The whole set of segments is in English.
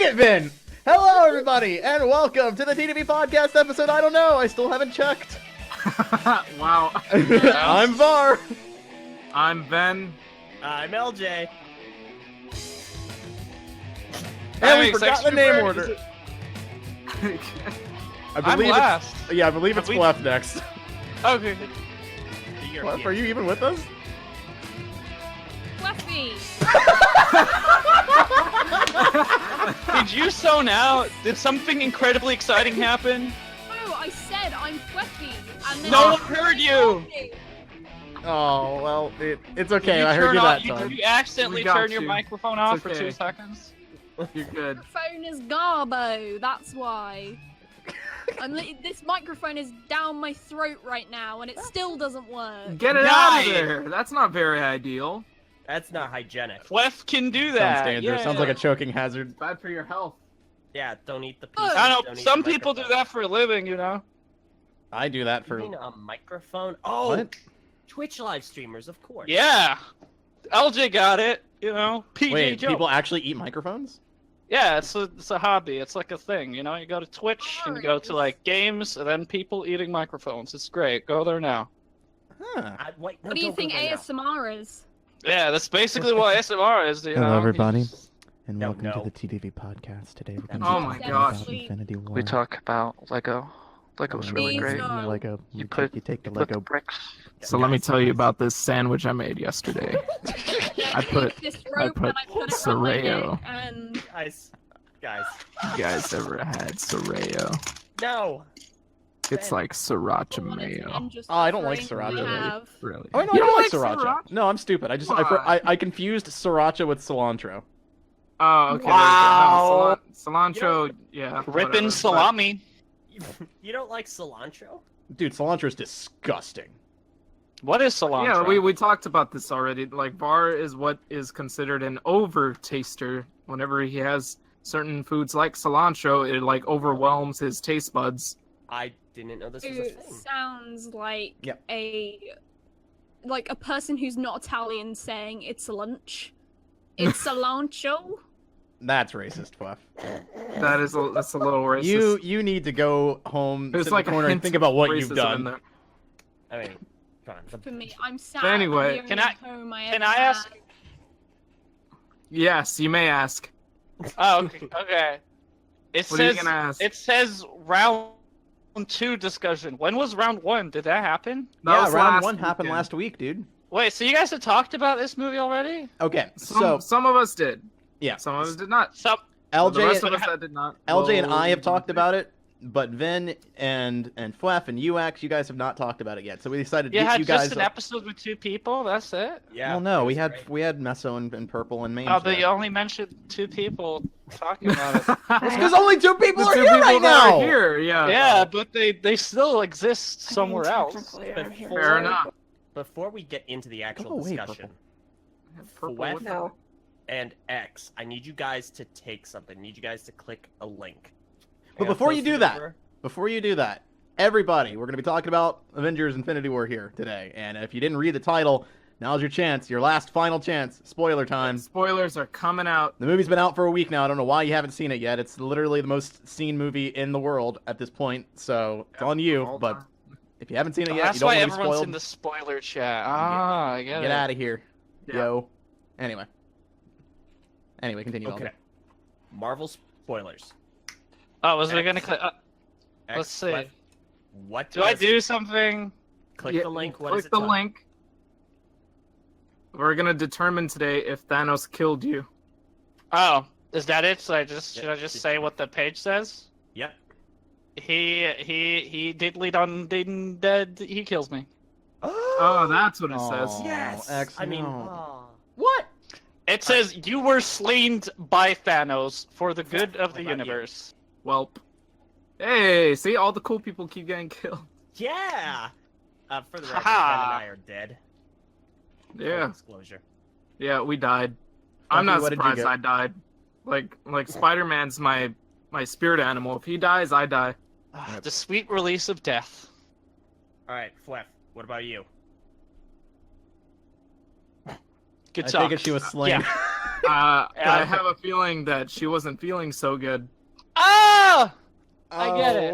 it, Vin! Hello, everybody, and welcome to the TTV Podcast episode. I don't know, I still haven't checked. Wow. I'm Var. I'm Ben. I'm Eljay. And we forgot the name order. I'm last. Yeah, I believe it's Phweffie next. Okay. Phweffie, are you even with us? Phweffie! Did you zone out? Did something incredibly exciting happen? No, I said I'm Phweffie, and then No one heard you! Oh, well, it's okay. Did I heard you that Did time. you accidentally We got turn your you. microphone off It's for okay. 2 seconds? You're good. phone is Garbo, that's why. This microphone is down my throat right now, and it still doesn't work. Get it Die. out of there. That's not very ideal. That's not hygienic. Phweffie can do Sounds that. dangerous. Yeah. Sounds like a choking hazard. Bad for your health. Yeah, don't eat the Oh. pieces. I know, don't eat some the people do microphone. that for a living, you know? I do that You for... mean a microphone? Oh, What? Twitch live streamers, of course. Yeah! LJ got it, you know? PJ Wait, Joe. people actually eat microphones? Yeah, it's a hobby. It's like a thing, you know? You go to Twitch, and you go to, like, games, and then people eating microphones. It's great. Go there now. Huh. Wait, no, What do you don't think go there now. ASMR is? Yeah, that's basically what ASMR is, you know? Hello, everybody, and No, welcome no. to the TTV podcast. Today we're going Oh to my talk gosh. about Infinity War. We talk about Lego. Lego's really These great. are- Lego. You You take the put Lego. bricks. So let me tell you about this sandwich I made yesterday. I put This rope put and I put it around my Sorreo. neck, and Guys. You guys ever had Sorreo? No. It's like sriracha what is mayo. Ben just Oh, I don't like offering? sriracha. We have- Really? Oh, no, You I don't like like sriracha. No, I'm stupid. I just Why? I confused sriracha with cilantro. Oh, okay. Wow. There you go. No, cilantro, yeah. Ripping whatever. salami. You don't like cilantro? Dude, cilantro is disgusting. What is cilantro? Yeah, we talked about this already. Like, Var is what is considered an over-taster. Whenever he has certain foods like cilantro, it, like, overwhelms his taste buds. I didn't know this was a It thing. sounds like Yep. a person who's not Italian saying it's a lunch. It's cilantro. That's racist, Phweffie. That's a little racist. You need to go home, There's sit like in a the corner, and hint think of about what you've racism in done. there. I mean, come on. For me, I'm sad. But anyway, I'm the can only I- home can ever I ask- had. Yes, you may ask. Oh, okay. Okay. It What are you says gonna ask? it says round 2 discussion. When was round 1? Did that happen? That Yeah, was round last 1 happened weekend. last week, dude. Wait, so you guys have talked about this movie already? Okay, Some of us did. yeah, Some of us did not. So The LJ, rest of us that did not. LJ and I have will- talked about it, but Vin and Phweffie and UX, you guys have not talked about it yet. So we decided to you get had you guys. just an episode with 2 people. That's it. Yeah. Well, no, it we was had great. Meso and Purple and Mange. Oh, but you only mentioned 2 people talking about it. Because only 2 people The are two here people right that now. are here, yeah. Yeah, but they still exist somewhere else. Fair enough. Before we get into the actual Go away, discussion, Purple Phweffie with that. and X, I need you guys to take something. I need you guys to click a link. But I gotta before you post do it that, over. everybody, we're going to be talking about Avengers Infinity War here today. And if you didn't read the title, now's your chance, your last final chance. Spoiler time. Spoilers are coming out. The movie's been out for a week now. I don't know why you haven't seen it yet. It's literally the most seen movie in the world at this point. So it's on you. All But time. if you haven't seen it Oh, yet, that's you don't why want to be everyone's spoiled. in the spoiler chat. Ah, I get Get it. out of here, Yeah. yo. Anyway, continue. Okay. Marvel spoilers. Oh, was we gonna X. click? X, Let's see. What Do I does- do something? Click Yeah, the link. What Click does it the tell? link. We're gonna determine today if Thanos killed you. Oh, is that it? So should I Yeah. just say what the page says? Yep. He diddly done didn't dead. He kills me. Oh, that's what it says. Aw. Yes. X, I mean, no. what? It says you were slain by Thanos for the good of the What about you? universe. Welp. Hey, see, all the cool people keep getting killed. Yeah. For the record, Ben and Haha. I are dead. Yeah, Full disclosure. yeah, we died. I'm Phweffie, not what did you surprised get? I died. Like Spider-Man's my spirit animal. If he dies, I die. Ah, the sweet release of death. All right, Phweffie, what about you? Good I talk. think she was slain. Yeah. I have a feeling that she wasn't feeling so good. Ah! I get it.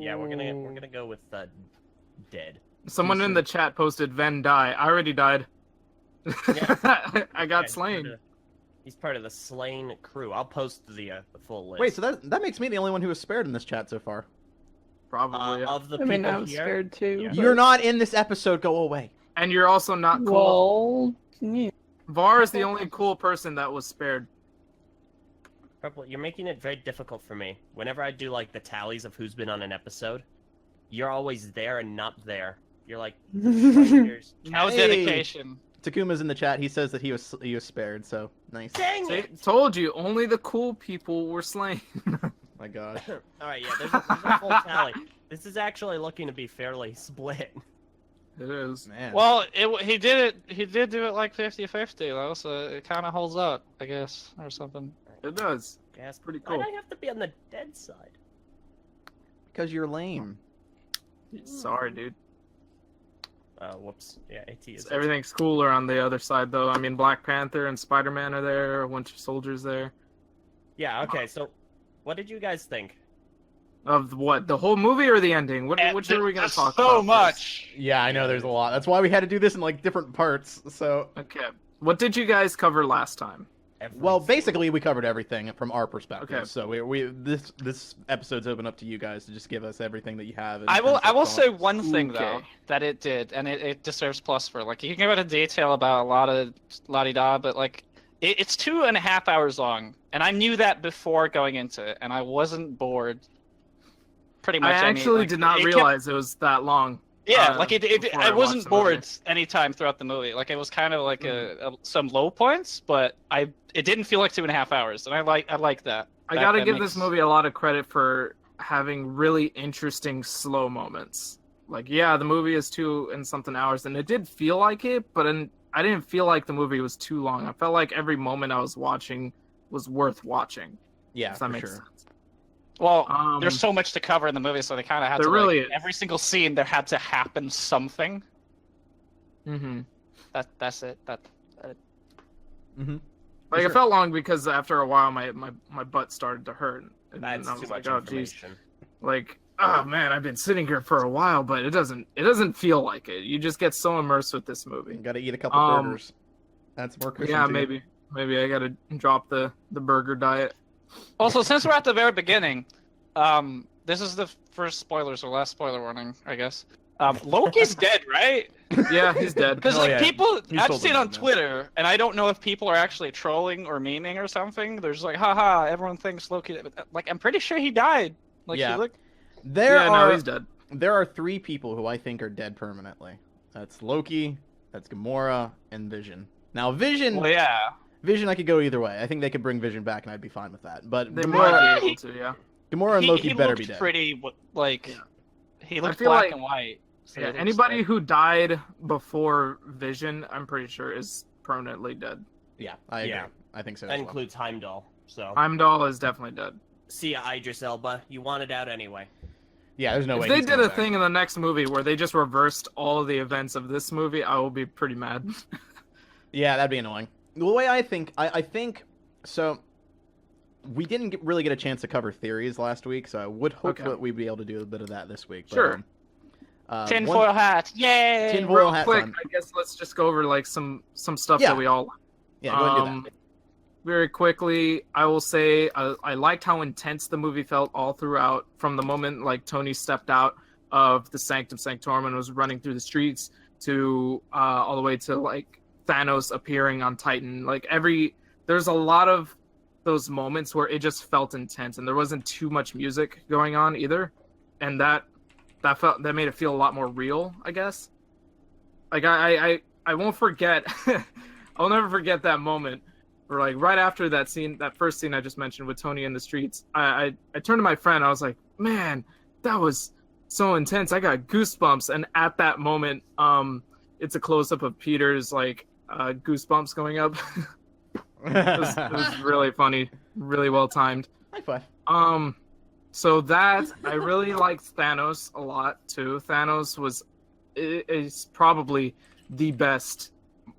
Yeah, we're gonna go with dead. Someone in the chat posted Ven die. I already died. Yeah. I got slain. He's part of the slain crew. I'll post the full list. Wait, so that makes me the only one who was spared in this chat so far. Probably. Yeah. Of the I people mean, I was here, scared too. Yeah. but- You're not in this episode. Go away. And you're also not cool. Well, yeah. Var is the only cool person that was spared. Purple, you're making it very difficult for me. Whenever I do like the tallies of who's been on an episode, you're always there and not there. You're like strangers. No Hey. dedication. Takuma's in the chat. He says that he was spared. So nice. Dang See, it! told you, only the cool people were slain. My God. All right, yeah, there's a full tally. This is actually looking to be fairly split. It is. Man. Well, he did do it like 50-50 though, so it kind of holds up, I guess, or something. It does. Gas, Pretty Why cool. do I have to be on the dead side? because you're lame. Sorry, dude. Whoops. Yeah, AT is. Everything's cooler on the other side, though. I mean, Black Panther and Spider-Man are there. A bunch of soldiers there. Yeah. Okay. So, what did you guys think? Of what? The whole movie or the ending? Which are we gonna There's talk so about? first? much. Yeah, I know there's a lot. That's why we had to do this in like different parts. So, Okay. What did you guys cover last time? well, Everything. basically we covered everything from our perspective. Okay. So this episode's open up to you guys to just give us everything that you have. in I will terms of say thoughts. one thing though Okay. that it did, and it deserves plus for like you can go into detail about a lot of la-di-da, but like it's 2.5 hours long, and I knew that before going into it, and I wasn't bored. Pretty much. I actually like, did not it kept- realize it was that long. Yeah, uh, like before I I watched wasn't the movie. bored anytime throughout the movie. Like it was kind of like some low points, but it didn't feel like 2.5 hours, and I like that. I That- gotta that give makes- this movie a lot of credit for having really interesting slow moments. Like, yeah, the movie is 2 and something hours, and it did feel like it, but I didn't feel like the movie was too long. I felt like every moment I was watching was worth watching. Yeah, If that for makes sure. sense. Well, Um, there's so much to cover in the movie, so they kind of had There to. really like, is. every single scene there had to happen something. Mm-hmm. That's it. Mm-hmm. Like, Sure. it felt long because after a while, my butt started to hurt, and That's I too was much like, oh, geez. information. Like, oh man, I've been sitting here for a while, but it doesn't feel like it. You just get so immersed with this movie. Got to eat a couple burgers. That's more cushion. Yeah, to you. maybe I gotta drop the burger diet. Also, since we're at the very beginning, this is the first spoilers or last spoiler warning, I guess. Loki's dead, right? Yeah, he's dead. Because Oh, like yeah. people, He's I've totally seen on dead, man. Twitter, and I don't know if people are actually trolling or memeing or something. There's like, haha, everyone thinks Loki. Like, I'm pretty sure he died. Like, Yeah. he looked. There Yeah, are no, he's dead. there are 3 people who I think are dead permanently. That's Loki, that's Gamora, and Vision. Now Vision, Well, yeah. Vision, I could go either way. I think they could bring Vision back, and I'd be fine with that. But They Gamora, might be able to, yeah. Gamora and Loki he better looked be dead. pretty like. Yeah. He looked feel black like- and white. So Yeah, it looks anybody like- who died before Vision, I'm pretty sure, is permanently dead. Yeah, I agree. Yeah. I think so. That as well. includes Heimdall. So, Heimdall is definitely dead. see ya, Idris Elba. You wanted out anyway. Yeah, there's no way. If they he's did coming a back. thing in the next movie where they just reversed all of the events of this movie, I will be pretty mad. Yeah, that'd be annoying. The way I think so. We didn't really get a chance to cover theories last week, so I would hope Okay. that we'd be able to do a bit of that this week. But, Sure. Tinfoil hat. Yay! Tinfoil Real hat quick, time. I guess let's just go over like some stuff Yeah. that we all Yeah, go ahead and do that. Very quickly, I will say I liked how intense the movie felt all throughout, from the moment like Tony stepped out of the Sanctum Sanctorum and was running through the streets to all the way to like Thanos appearing on Titan. Like there's a lot of those moments where it just felt intense, and there wasn't too much music going on either, and that made it feel a lot more real, I guess. Like I won't forget. I'll never forget that moment. Or like right after that scene, that first scene I just mentioned with Tony in the streets, I turned to my friend. I was like, "Man, that was so intense. I got goosebumps." And at that moment, it's a close up of Peter's like goosebumps going up. it was really funny, really well timed. High five. So that I really liked Thanos a lot too. Thanos is probably the best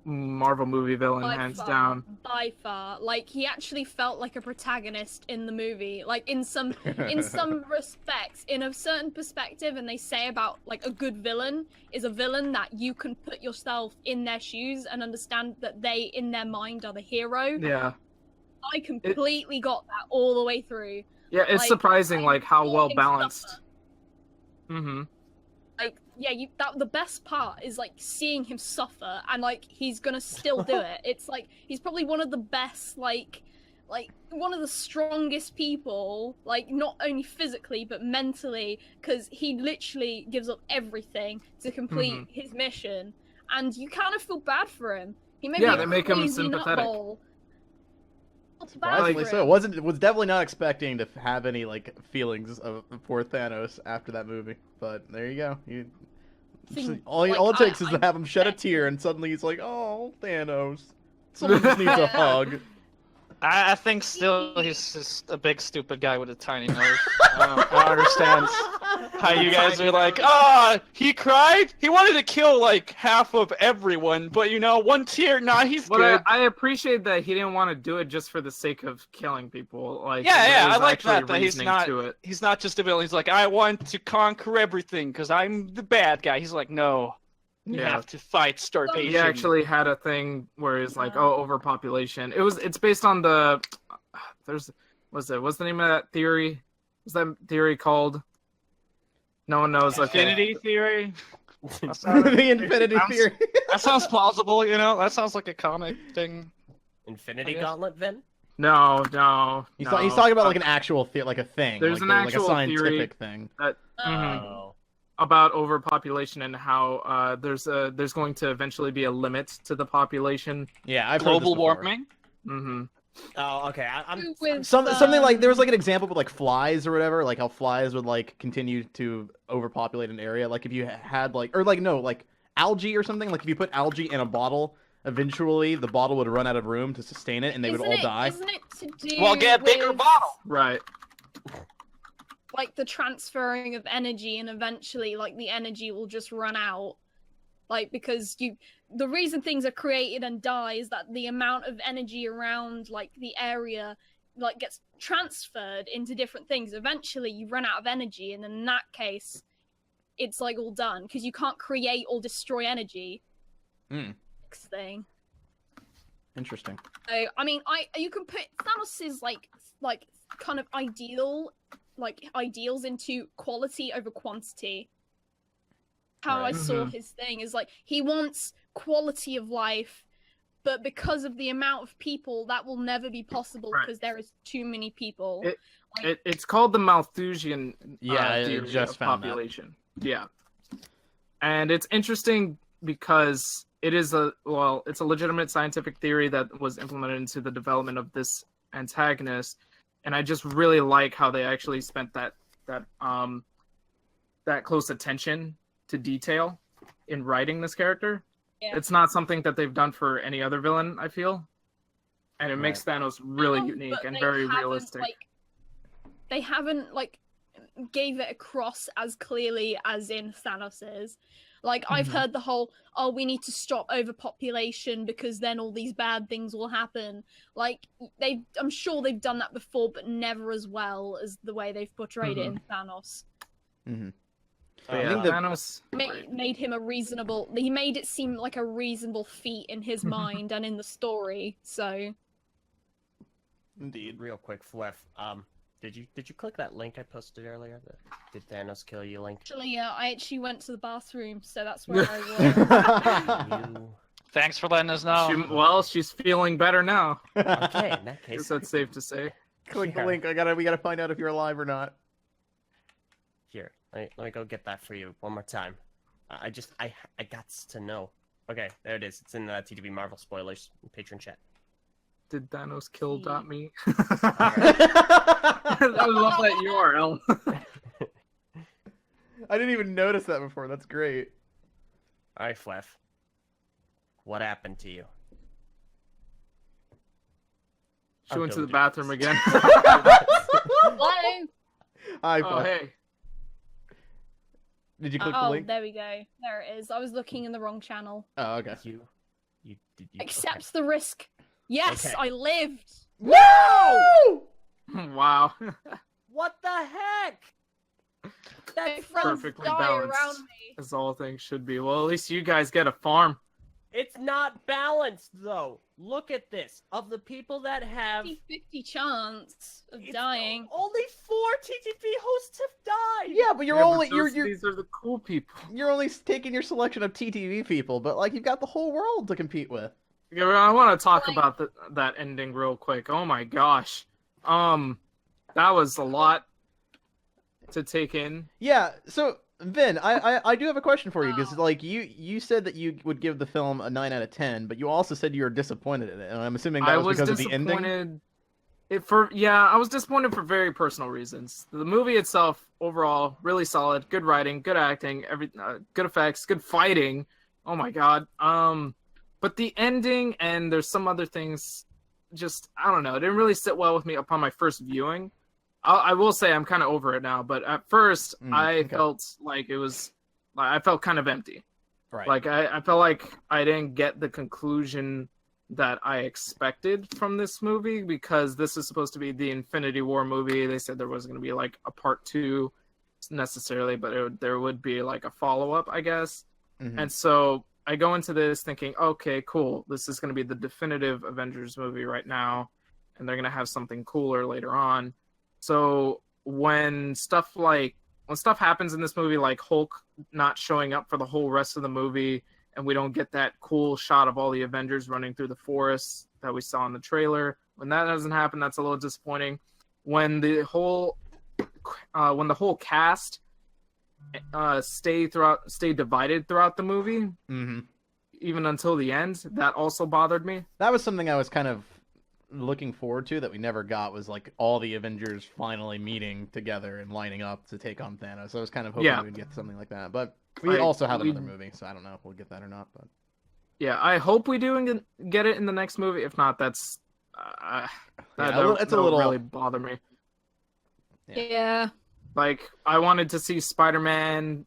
Marvel movie villain, hands down. By far. Like, he actually felt like a protagonist in the movie. Like, in some respects, in a certain perspective, and they say about, like, a good villain is a villain that you can put yourself in their shoes and understand that they, in their mind, are the hero. Yeah. I completely got that all the way through. Yeah, it's surprising, like, how well balanced. Mm-hmm. Like, yeah, the best part is, like, seeing him suffer, and, like, he's gonna still do it. It's, like, he's probably one of the best, like, one of the strongest people, like, not only physically, but mentally, because he literally gives up everything to complete his mission, and you kind of feel bad for him. He may be they make him crazy sympathetic. nutball. Surprisingly so. Was definitely not expecting to have any like feelings of for Thanos after that movie, but there you go. All it takes is to have him shed a tear, and suddenly he's like, "Oh, Thanos, someone just needs a hug." I think still he's just a big stupid guy with a tiny nose. I don't understand how you guys are like, he cried? He wanted to kill like half of everyone, but you know, one tear, nah, he's good. I appreciate that he didn't want to do it just for the sake of killing people. Like, yeah, I like that he's not just a villain. He's like, I want to conquer everything because I'm the bad guy. He's like, no. You have to fight starvation. He actually had a thing where he's like, overpopulation. It's based on the what's the name of that theory? What's that theory called? No one knows. Infinity theory? The Infinity theory. That sounds plausible, you know? That sounds like a comic thing. Infinity Gauntlet, Vin? No. He's talking about like an actual like a thing. There's like, an actual like a scientific theory thing. That, about overpopulation and how there's going to eventually be a limit to the population. Yeah, I've heard this global before. warming. Mm-hmm. Oh, okay. Something like there was like an example with like flies or whatever, like how flies would like continue to overpopulate an area. Like if you had like algae or something. Like if you put algae in a bottle, eventually the bottle would run out of room to sustain it, and they would all die. Isn't it to do Well, get a bigger with, bottle. Right. like, the transferring of energy, and eventually, like, the energy will just run out. Like, because the reason things are created and die is that the amount of energy around, like, the area, like, gets transferred into different things. Eventually, you run out of energy, and in that case, it's, like, all done. Because you can't create or destroy energy. Next thing. Interesting. So, I mean, you can put Thanos' like kind of ideals into quality over quantity. How I saw his thing is like he wants quality of life, but because of the amount of people, that will never be possible because there is too many people. It's called the Malthusian I just found population. That. Yeah, and it's interesting because it's a legitimate scientific theory that was implemented into the development of this antagonist, and I just really like how they actually spent that close attention to detail in writing this character. Yeah. It's not something that they've done for any other villain, I feel, and it makes Thanos really unique and very realistic. They haven't gave it across as clearly as in Thanos's. Like, I've heard the whole, we need to stop overpopulation because then all these bad things will happen. Like, I'm sure they've done that before, but never as well as the way they've portrayed it in Thanos. I think Thanos made him he made it seem like a reasonable feat in his mind and in the story, so. Indeed. Real quick, Phweffie, did you click that link I posted earlier? Did Thanos kill you link? Actually, I actually went to the bathroom, so that's where I was. Thanks for letting us know. She's feeling better now. Okay, in that case. Guess that's safe to say. Click the link. We gotta find out if you're alive or not. Here, let me go get that for you one more time. I got to know. Okay, there it is. It's in the TTV Marvel spoilers patron chat. Did Thanos kill .me? I love that URL. I didn't even notice that before. That's great. All right, Phweffie. What happened to you? She went to the bathroom again. Hello? Hi, oh, hey. Did you click the link? There we go. There it is. I was looking in the wrong channel. Oh, okay. You Did you? Accepts the risk. Yes, Okay. I lived. No! Wow. What the heck? My That's friends Perfectly die balanced. around me. As all things should be. Well, at least you guys get a farm. It's not balanced though. Look at this. Of the people that have 50 chance of it's dying. only 4 TTV hosts have died. Yeah, but you're Yeah, but only those- you're These are the cool people. you're only taking your selection of TTV people, but like you've got the whole world to compete with. Yeah, I want to talk Like- about that ending real quick. Oh my gosh. That was a lot to take in. Yeah, so Vin, I do have a question for you because Oh. like you said that you would give the film a 9 out of 10, but you also said you were disappointed in it, and I'm assuming that I was was because of the ending. disappointed. I was disappointed for very personal reasons. The movie itself, overall, really solid. Good writing, good acting, good effects, good fighting. Oh my god. But the ending and there's some other things, just I don't know. It didn't really sit well with me upon my first viewing. I will say I'm kind of over it now, but at first I okay. felt like I felt kind of empty. Right. Like I felt like I didn't get the conclusion that I expected from this movie because this is supposed to be the Infinity War movie. They said there was going to be like a part 2 necessarily, but there would be like a follow-up, I guess. Mhm. And so I go into this thinking, okay, cool. This is going to be the definitive Avengers movie right now, and they're going to have something cooler later on. So when stuff happens in this movie, like Hulk not showing up for the whole rest of the movie, and we don't get that cool shot of all the Avengers running through the forest that we saw in the trailer, when that doesn't happen, that's a little disappointing. When the whole cast stay divided throughout the movie, even until the end, that also bothered me. That was something I was kind of looking forward to that we never got, was like all the Avengers finally meeting together and lining up to take on Thanos. I was kind of hoping we'd get something like that, but we also have another movie, so I don't know if we'll get that or not. But yeah, I hope we do get it in the next movie. If not, that's it's a little really bother me. Yeah. Like I wanted to see Spider-Man,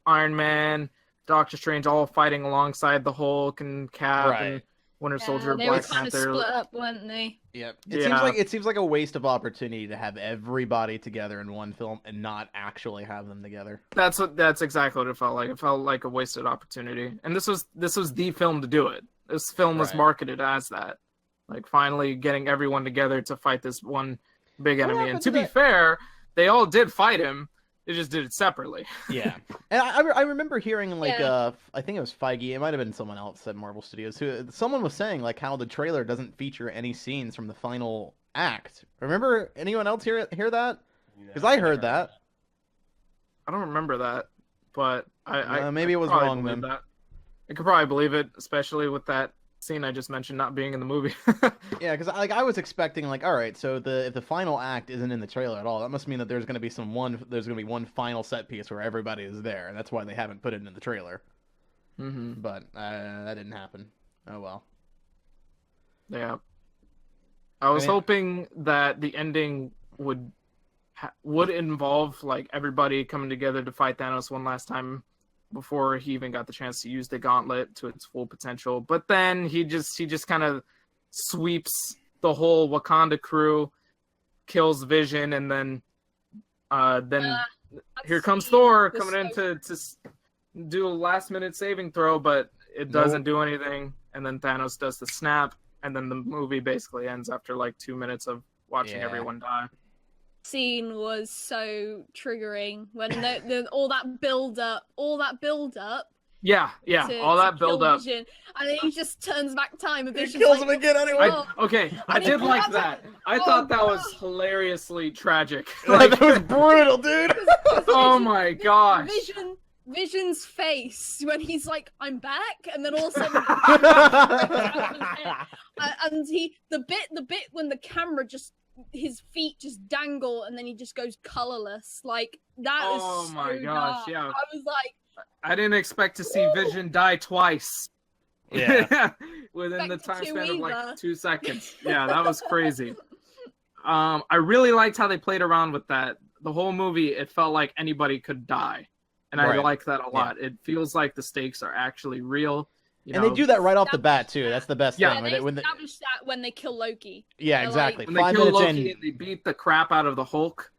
Iron Man, Doctor Strange all fighting alongside the Hulk and Cap and Winter Soldier, They were Black kind of Panther. split up, weren't they? Yep. Yeah. It seems like a waste of opportunity to have everybody together in one film and not actually have them together. That's exactly what it felt like. It felt like a wasted opportunity. And this was the film to do it. This film was marketed as that. Like finally getting everyone together to fight this one big enemy. And to be fair, they all did fight him. They just did it separately. Yeah. And I remember hearing like I think it was Feige, it might have been someone else at Marvel Studios, who someone was saying like how the trailer doesn't feature any scenes from the final act. Remember anyone else hear that? Because I heard that. I don't remember that, but maybe it was probably wrong believe then. that. I could probably believe it, especially with that scene I just mentioned not being in the movie. Yeah, because I was expecting like, all right, so if the final act isn't in the trailer at all, that must mean that there's going to be one final set piece where everybody is there, and that's why they haven't put it in the trailer. Mm-hmm. But that didn't happen. Oh well. Yeah. I was hoping that the ending would involve like everybody coming together to fight Thanos one last time before he even got the chance to use the gauntlet to its full potential. But then he just kind of sweeps the whole Wakanda crew, kills Vision, and then here comes Thor coming in to do a last minute saving throw, but it doesn't do anything. And then Thanos does the snap, and then the movie basically ends after like 2 minutes of watching everyone die. Scene was so triggering when all that build up. Yeah, all that build up. Vision, and then he just turns back time and Vision's kills like, him again anyway. I did like that. I thought that was hilariously tragic. That was brutal, dude. Oh my gosh. Vision's face when he's like, "I'm back," and then all of a sudden, and the bit when the camera his feet just dangle and then he just goes colorless, like that is so my gosh, dark. yeah. I was like, I didn't expect to see Vision die twice. Yeah. Within the time span of like either. 2 seconds. Yeah, that was crazy. I really liked how they played around with that. The whole movie, it felt like anybody could die. And I like that a lot. It feels like the stakes are actually real. And they do that right off the bat too. That's the best Yeah, thing. they When established that when they kill Loki. yeah, They're exactly. When they 5 kill minutes Loki in, and they beat the crap out of the Hulk.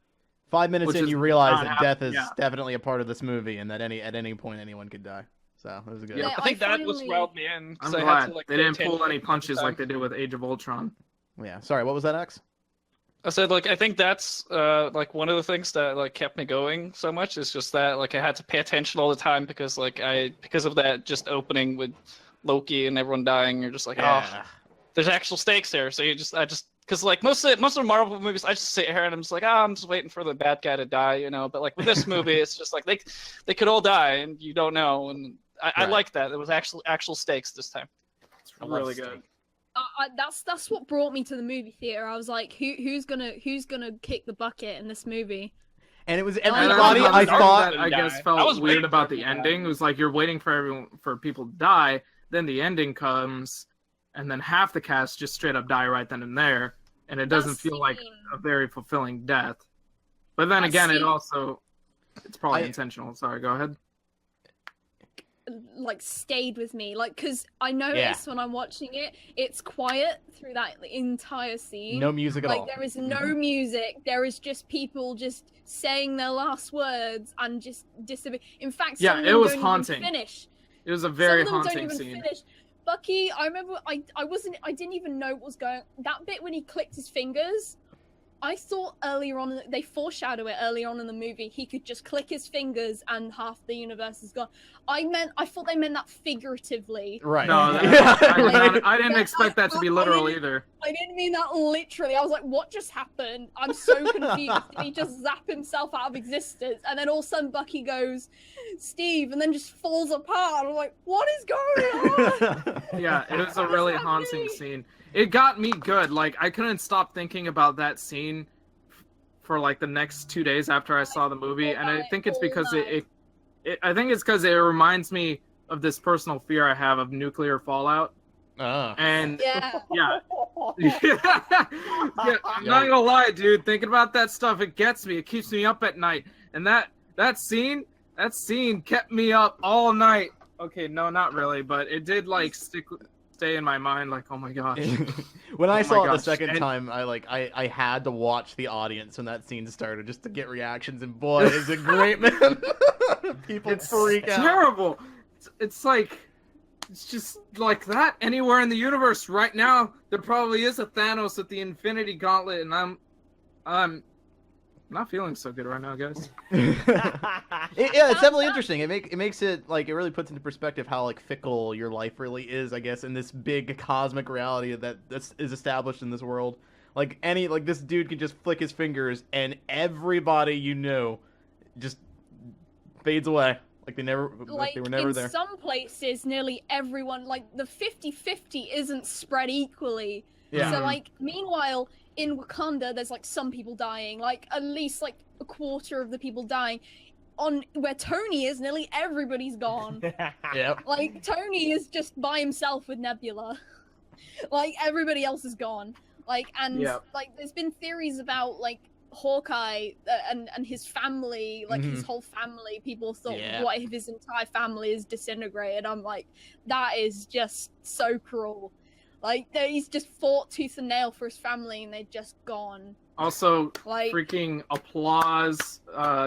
5 minutes which in, is you realize not that death is yeah. definitely a part of this movie, and that at any point anyone could die. So it was good. Yeah. I think I that was finally- riled me in. I'm 'cause I glad had to, like, they didn't pay pull attention any the punches time. like they did with Age of Ultron. Yeah. Sorry, what was that, X? I said, like, I think that's like one of the things that like kept me going so much is just that like I had to pay attention all the time because because of that just opening with Loki and everyone dying. You're just like, oh, there's actual stakes there. So because like most of the Marvel movies, I just sit here and I'm just like, I'm just waiting for the bad guy to die, you know. But like with this movie, it's just like they could all die and you don't know. And I like that. It was actual stakes this time. It's really good. steak. That's what brought me to the movie theater. I was like, who's gonna kick the bucket in this movie? And it was And everybody. I I thought. that, I guess I felt was weird waiting about for the them to ending. die. It was like you're waiting for people to die, then the ending comes, and then half the cast just straight up die right then and there, and it doesn't feel like scene- a very fulfilling death. But then that again, scene- it's probably I- intentional. Sorry, go ahead. Like stayed with me, like because I noticed when I'm watching it, it's quiet through that entire scene. No music at like all. there is no music. There is just people just saying their last words and just disappear. In fact, Yeah, some of it them was don't haunting. Even finish. It was a very Some of them haunting don't even scene. finish. Bucky, I remember I didn't even know what was going. That bit when he clicked his fingers. I thought earlier on, they foreshadow it earlier on in the movie, he could just click his fingers and half the universe is gone. I thought they meant that figuratively. Right. No, I didn't expect that to be literal either. I didn't mean that literally. I was like, what just happened? I'm so confused. Did he just zap himself out of existence? And then all of a sudden Bucky goes, Steve, and then just falls apart. I'm like, what is going on? Yeah, it was a What is really happening? haunting scene. It got me good. Like, I couldn't stop thinking about that scene for like the next 2 days after I saw the movie, and I think it's because I think it's because it reminds me of this personal fear I have of nuclear fallout. And Yeah. yeah, I'm not gonna lie, dude. Thinking about that stuff, it gets me. It keeps me up at night. And that scene kept me up all night. Okay, no, not really, but it did like stay in my mind. Like, oh my gosh. When I Oh my saw it the gosh. second And- time, I had to watch the audience when that scene started just to get reactions, and boy, is it great, man! People It's freak out. terrible. It's like, it's just like that anywhere in the universe right now. There probably is a Thanos with the Infinity Gauntlet, and I'm not feeling so good right now, guys. Yeah, it's definitely interesting. It makes it like, it really puts into perspective how like fickle your life really is, I guess, in this big cosmic reality that is established in this world. Like this dude can just flick his fingers and everybody you know just fades away. Like they were never in there. some places, nearly everyone, like the 50-50 isn't spread equally. Yeah. So like, meanwhile, in Wakanda, there's like some people dying, like at least like a quarter of the people dying. On where Tony is, nearly everybody's gone. Yep. Like Tony is just by himself with Nebula. Like everybody else is gone. Like and Yep. like there's been theories about like Hawkeye and his family, like his whole family. People thought, Yeah. what if his entire family is disintegrated? I'm like, that is just so cruel. Like he's just fought tooth and nail for his family, and they're just gone. Also, Like freaking applause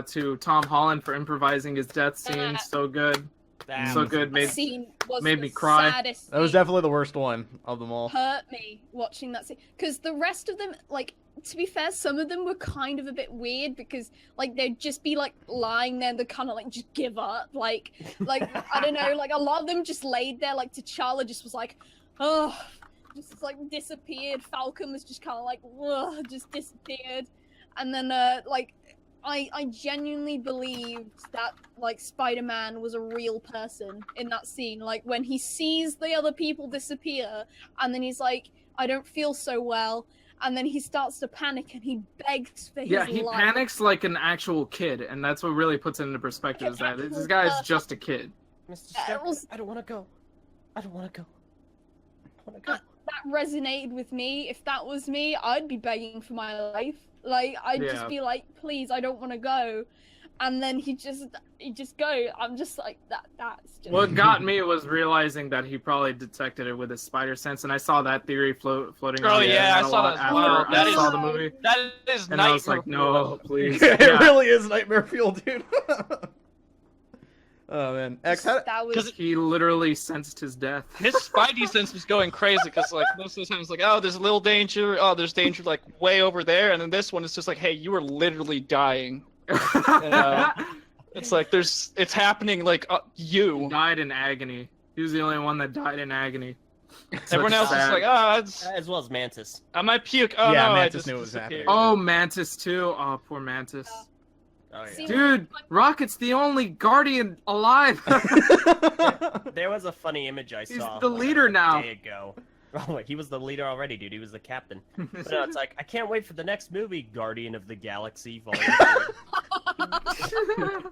to Tom Holland for improvising his death scene. So good. That So was- good. that scene was made the me cry. saddest That was thing. definitely the worst one of them all. Hurt me watching that scene, because the rest of them, like, to be fair, some of them were kind of a bit weird, because like they'd just be like lying there and they kind of like just give up, like I don't know, like a lot of them just laid there. Like T'Challa just was like, oh, just like disappeared. Falcon was just kind of like, ugh, just disappeared. And then like I genuinely believed that like Spider-Man was a real person in that scene. Like when he sees the other people disappear, and then he's like, I don't feel so well, and then he starts to panic and he begs for his Yeah, life. he panics like an actual kid, and that's what really puts it into perspective. Is that this guy's just a kid. Mr. Yeah, it Stark, was- I don't want to go. I don't want to go. I want to go. That resonated with me. If that was me, I'd be begging for my life. Like I'd Yeah. just be like, please, I don't want to go. and then he just go. I'm just like that's just What got me was realizing that he probably detected it with his spider sense, and I saw that theory floating around. Oh, the yeah, internet I a saw lot that as after well. I That saw is- the movie, That is and I was like, nightmare no, fuel. please. it Yeah. really is nightmare fuel, dude. Oh man, X. How, that was 'cause He literally sensed his death. His spidey sense was going crazy because like most of the time it's like, oh, there's a little danger. Oh, there's danger like way over there, and then this one is just like, hey, you are literally dying. It's like it's happening like you. Died in agony. He was the only one that died in agony. Everyone else is sad. like, oh, it's, As well as Mantis. I might puke. Oh Yeah, no, Mantis I just knew it was happening. disappeared. Oh, Mantis too. Oh, poor Mantis. Oh yeah. See, Dude, Rocket's the only Guardian alive. There was a funny image I He's saw. the like, leader a now. Day ago. Oh, wait, he was the leader already, dude. He was the captain. But no, it's like I can't wait for the next movie, Guardian of the Galaxy Volume 3.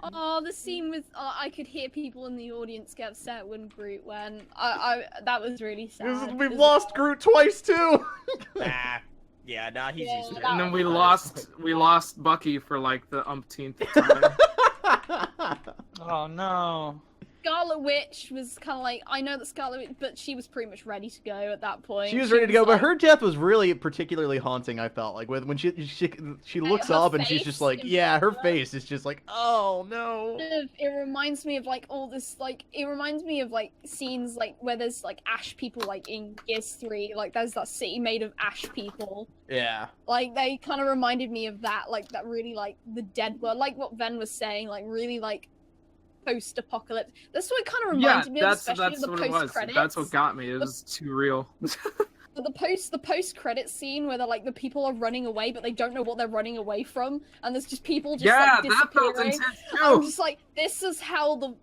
Oh, the scene with I could hear people in the audience get upset when Groot went. I that was really sad. we've lost Groot twice too. Nah, he's Yeah, used to it. that And then we Nice. lost Bucky for like the umpteenth time. Oh no. Scarlet Witch was kind of like, I know that Scarlet Witch, but she was pretty much ready to go at that point. She was ready to go, but like- her death was really particularly haunting. I felt like when she looks her up and she's just face like, in yeah, her particular. face is just like, oh no. It reminds me of like all this like it reminds me of like scenes like where there's like ash people like in Gears 3, like there's that city made of ash people. Yeah. Like they kind of reminded me of that, like that really like the dead world, like what Ven was saying, like really like post-apocalypse. That's what it kind of Yeah, reminded me of, that's especially of the what it was. post-credits. That's what got me. It was too real. But the post-credit scene where they're like the people are running away, but they don't know what they're running away from, and there's just people just Yeah, like that felt disappearing. intense I'm too. just like, this is how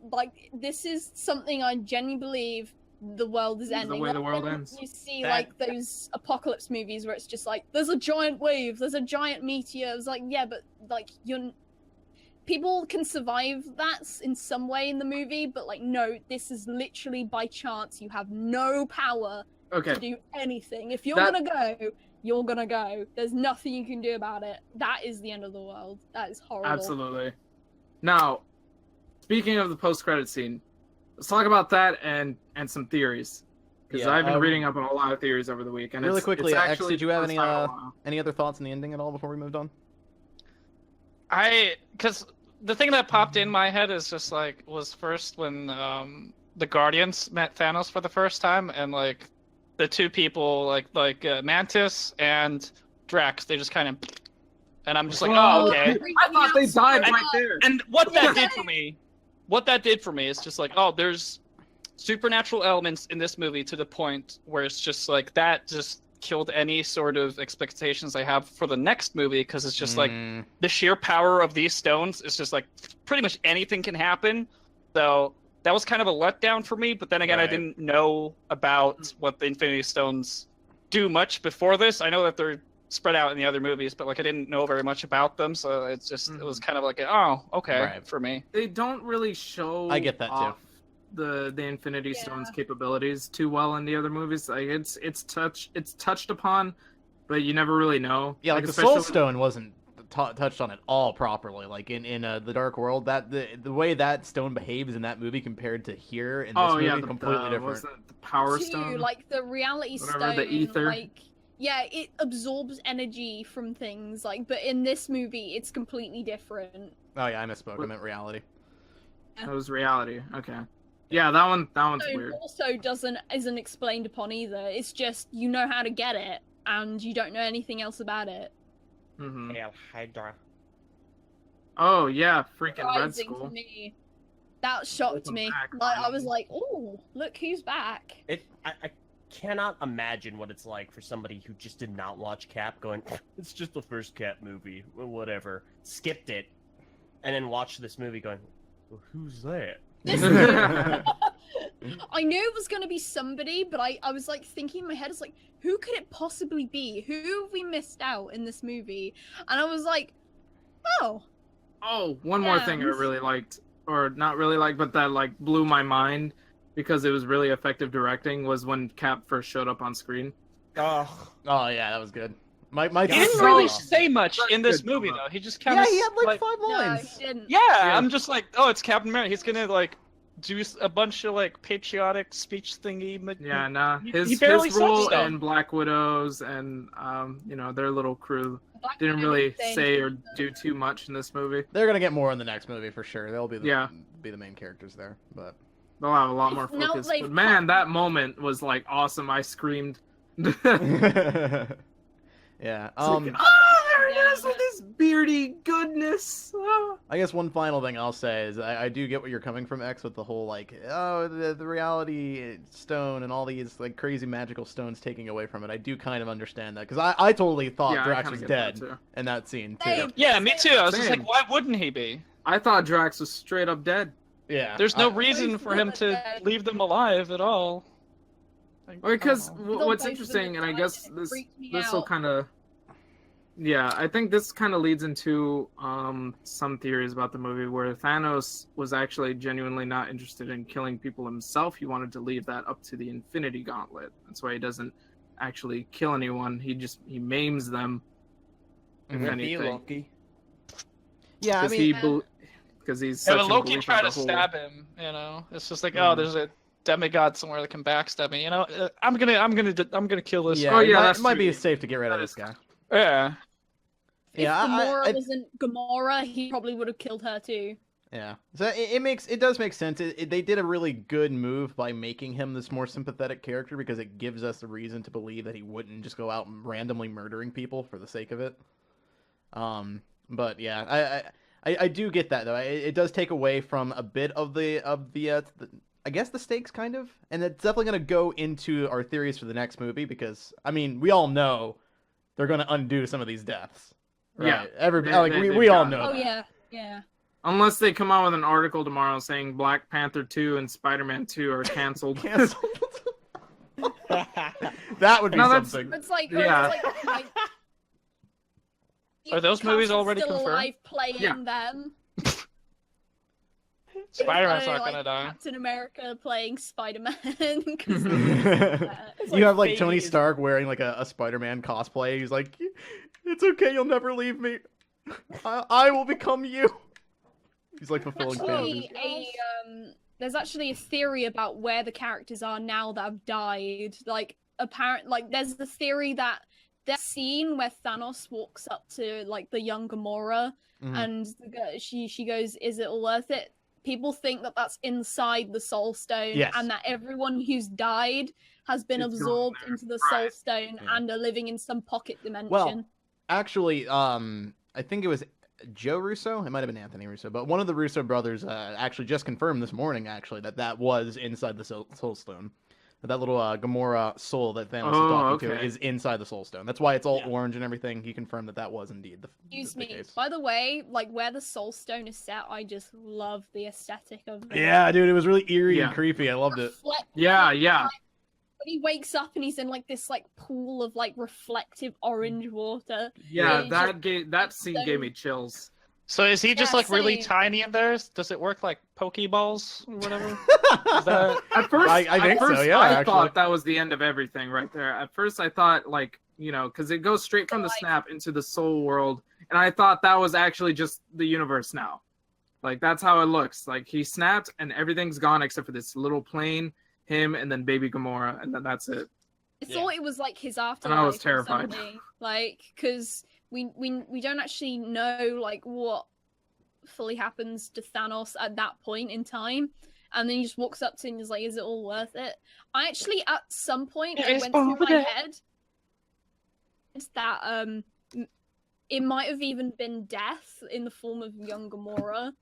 this is something I genuinely believe the world is This is the ending. way the Like, world when ends. You see That- like those apocalypse movies where it's just like, there's a giant wave, there's a giant meteor. It's like, yeah, but like people can survive that in some way in the movie, but like, no, this is literally by chance. You have no power Okay. to do anything. If you're That- gonna go, you're gonna go. There's nothing you can do about it. That is the end of the world. That is horrible. Absolutely. Now, speaking of the post-credit scene, let's talk about that and some theories. Because Yeah, I've been reading up on a lot of theories over the week. And Really it's quickly, X, actually did you have the any first time in a while. any other thoughts on the ending at all before we moved on? Because the thing that popped in my head is just like was first when the Guardians met Thanos for the first time, and like the two people like Mantis and Drax, they just kind of, and I'm just like, oh okay. I thought they died And- right there. And what that did for me is just like, oh, there's supernatural elements in this movie to the point where it's just like that just killed any sort of expectations I have for the next movie, because it's just like the sheer power of these stones is just like pretty much anything can happen. So that was kind of a letdown for me, but then again, I Right. didn't know about what the Infinity Stones do much before this. I know that they're spread out in the other movies, but like I didn't know very much about them, so it's just it was kind of like oh okay Right. for me. They don't really show I get that, too. off the Infinity Yeah. Stones capabilities too well in the other movies. Like it's touched upon, but you never really know. Yeah, like the especially- Soul Stone wasn't touched on at all properly. Like in the Dark World, that the way that stone behaves in that movie compared to here in this Oh movie, yeah, completely different. Was that the Power Too, Stone? like the reality Whatever, stone, the ether. like yeah, it absorbs energy from things. Like, but in this movie, it's completely different. Oh yeah, I misspoke. I meant reality. That was reality. Okay. Yeah, one's Stone weird. also isn't explained upon either. It's just you know how to get it, and you don't know anything else about it. Hmm. Hail Hydra. Oh yeah, freaking Red Surprising Skull. to me. That shocked Welcome me. back, Like I finally. was like, "Oh, look who's back!" I cannot imagine what it's like for somebody who just did not watch Cap going, it's just the first Cap movie, well, whatever, skipped it, and then watched this movie going, well, who's that? I knew it was gonna be somebody, but I was like thinking in my head, it's like, who could it possibly be? Who have we missed out in this movie? And I was like, oh, Oh, one more thing I Yeah. really liked, or not really liked, but that like blew my mind because it was really effective directing was when Cap first showed up on screen. Oh, Oh yeah, that was good. My He theory- didn't really say much in this movie though. He just kind Yeah, of he had like 5 No, lines. he didn't. Yeah, I'm just like, oh, it's Captain America. He's gonna like do a bunch of like patriotic speech thingy. Yeah, nah. He His barely role said stuff. in Black Widows and their little crew Black didn't Widow really didn't say or anything. do too much in this movie. They're gonna get more in the next movie for sure. They'll be Yeah. the main characters there, but. They'll have a lot more No, focus. they've But man, cut- that moment was like awesome. I screamed. Yeah. Oh, there it is with this beardy goodness. Ah. I guess one final thing I'll say is I do get what you're coming from, X, with the whole like, oh, the reality stone and all these like crazy magical stones taking away from it. I do kind of understand that because I totally thought Yeah, I Drax kinda was get that dead too. in that scene too. Same. Yeah, me too. I was just Same. like, why wouldn't he be? I thought Drax was straight up dead. Yeah. There's no I- reason for him to leave them alive at all. Like, Because I don't know. what's Both of them interesting, and I died, guess and it freaked me this will out. kind of, yeah, I think this kind of leads into some theories about the movie where Thanos was actually genuinely not interested in killing people himself. He wanted to leave that up to the Infinity Gauntlet. That's why he doesn't actually kill anyone. He maims them. If Mhm. anything, Yeah, I because mean, because he's Yeah, such but a Loki believer tried in to the whole- stab him. You know, it's just like, Mhm. oh, there's a demigod somewhere that can backstab me. You know, I'm gonna kill this. yeah, Oh, it yeah, might, that's it might true. be safe to get rid of That this is- guy. Yeah. If Yeah, Gamora I- wasn't Gamora, he probably would have killed her too. Yeah, so it does make sense. They did a really good move by making him this more sympathetic character because it gives us a reason to believe that he wouldn't just go out randomly murdering people for the sake of it. But yeah, I do get that though. It does take away from a bit of the I guess the stakes kind of, and it's definitely going to go into our theories for the next movie because I mean we all know they're going to undo some of these deaths. Right? Yeah. Everybody, They- we all they've know. Oh that. yeah, yeah. Unless they come out with an article tomorrow saying Black Panther 2 and Spider-Man 2 are canceled. Canceled. That would be No, that's- something. It's like, Yeah. Are those the movies cast is already still confirmed? alive playing Yeah. them. Spider-Man's not Like gonna die. Captain America playing Spider-Man. 'cause, It's You have like fake Tony news. Stark wearing like a Spider-Man cosplay. He's like, "It's okay, you'll never leave me. I will become you." He's like fulfilling actually, fantasies. there's actually a theory about where the characters are now that have died. Like, there's the theory that that scene where Thanos walks up to like the young Gamora Mhm. and she goes, "Is it all worth it?" People think that that's inside the Soul Stone, Yes. and that everyone who's died has been It's gone absorbed there. into the Soul Right. Stone Yeah. and are living in some pocket dimension. Well, actually, I think it was Joe Russo. It might have been Anthony Russo, but one of the Russo brothers actually just confirmed this morning, actually, that was inside the Soul Stone. That little Gamora soul that Thanos is talking to okay. is inside the Soul Stone. That's why it's all Yeah. orange and everything. He confirmed that was indeed Excuse the me. case. By the way, like where the Soul Stone is set, I just love the aesthetic of it. Yeah, dude, it was really eerie and Yeah. creepy. I loved it. Yeah, yeah. When he wakes up and he's in like this like pool of like reflective orange water. Yeah, Yeah, that scene gave me chills. So is he just Yeah, like really same. tiny in there? Does it work like Pokeballs or whatever? Is that... At first, I think so, yeah, I actually. thought that was the end of everything right there. At first, I thought like because it goes straight from the snap into the soul world, and I thought that was actually just the universe now. Like that's how it looks. Like he snapped and everything's gone except for this little plane, him, and then baby Gamora, and then that's it. I Yeah. thought it was like his afterlife. I was or terrified. something. Like, because we don't actually know like what fully happens to Thanos at that point in time, and then he just walks up to him and is like, "Is it all worth it?" I actually at some point It it is went through over my there. head that it might have even been death in the form of young Gamora.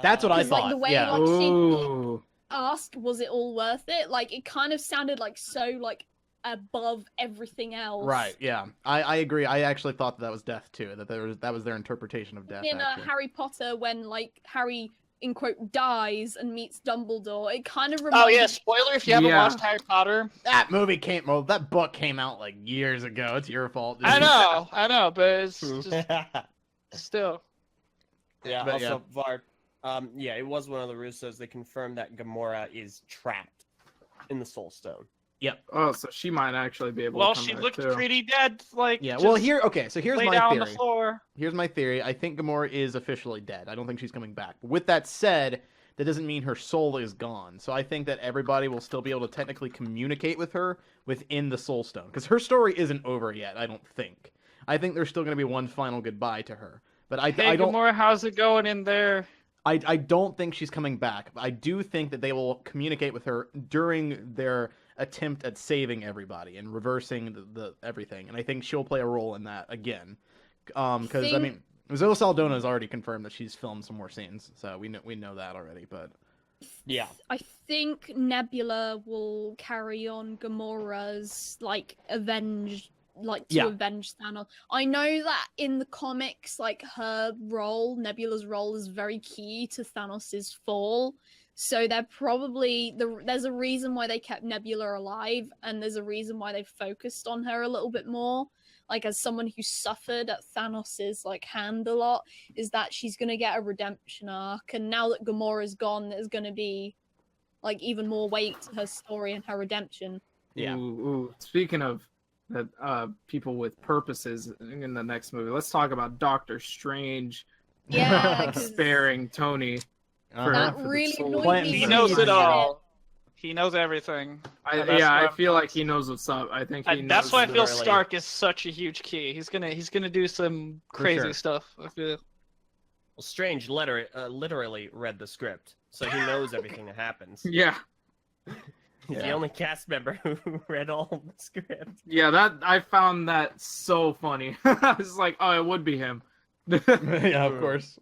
That's what I Because, like, thought. the way, yeah. like, she- Ooh. Asked, "Was it all worth it?" Like it kind of sounded like so like above everything else. Right. Yeah. I agree. I actually thought that was death too. That was their interpretation of death. In actually. Harry Potter, when like Harry in quote dies and meets Dumbledore, it kind of Oh reminds yeah, me- spoiler if you haven't Yeah. watched Harry Potter. That that book came out like years ago. It's your fault. Dude. I know, but it's just still. Yeah, But, also, Vard, yeah, it was one of the Russos. They confirmed that Gamora is trapped in the Soul Stone. Yep. Oh, so she might actually be able Well, to come she back, looked too. pretty dead. Like, Yeah. just Well, so here's lay my down on theory. the floor. Here's my theory. I think Gamora is officially dead. I don't think she's coming back. But with that said, that doesn't mean her soul is gone. So I think that everybody will still be able to technically communicate with her within the Soul Stone. Because her story isn't over yet, I don't think. I think there's still going to be one final goodbye to her. But I Hey, don't. Gamora, how's it going in there? I don't think she's coming back. I do think that they will communicate with her during their attempt at saving everybody and reversing the everything. And I think she'll play a role in that again. Because I mean, Zoe Saldana has already confirmed that she's filmed some more scenes, so we know that already. But Yeah. I think Nebula will carry on Gamora's avenge Thanos. I know that in the comics, her role, Nebula's role, is very key to Thanos' fall. So they're probably there's a reason why they kept Nebula alive, and there's a reason why they focused on her a little bit more. As someone who suffered at Thanos' hand a lot, is that she's gonna get a redemption arc, and now that Gamora's gone, there's gonna be even more weight to her story and her redemption. Yeah. Ooh. Speaking of that, people with purposes in the next movie, let's talk about Doctor Strange. Yeah, 'cause sparing Tony. that for the really soul. annoyed Planting me. He seeds. when knows he it did all. He knows everything. I That's I what- feel like he knows what's up. I think he knows. That's why I feel literally- Stark is such a huge key. He's gonna do some crazy sure. stuff. I feel. Well, Strange literally read the script, so he knows everything that happens. Yeah. He's the Yeah. only cast member who read all of the script. Yeah, that I found that so funny. I was like, oh, it would be him. yeah, of course.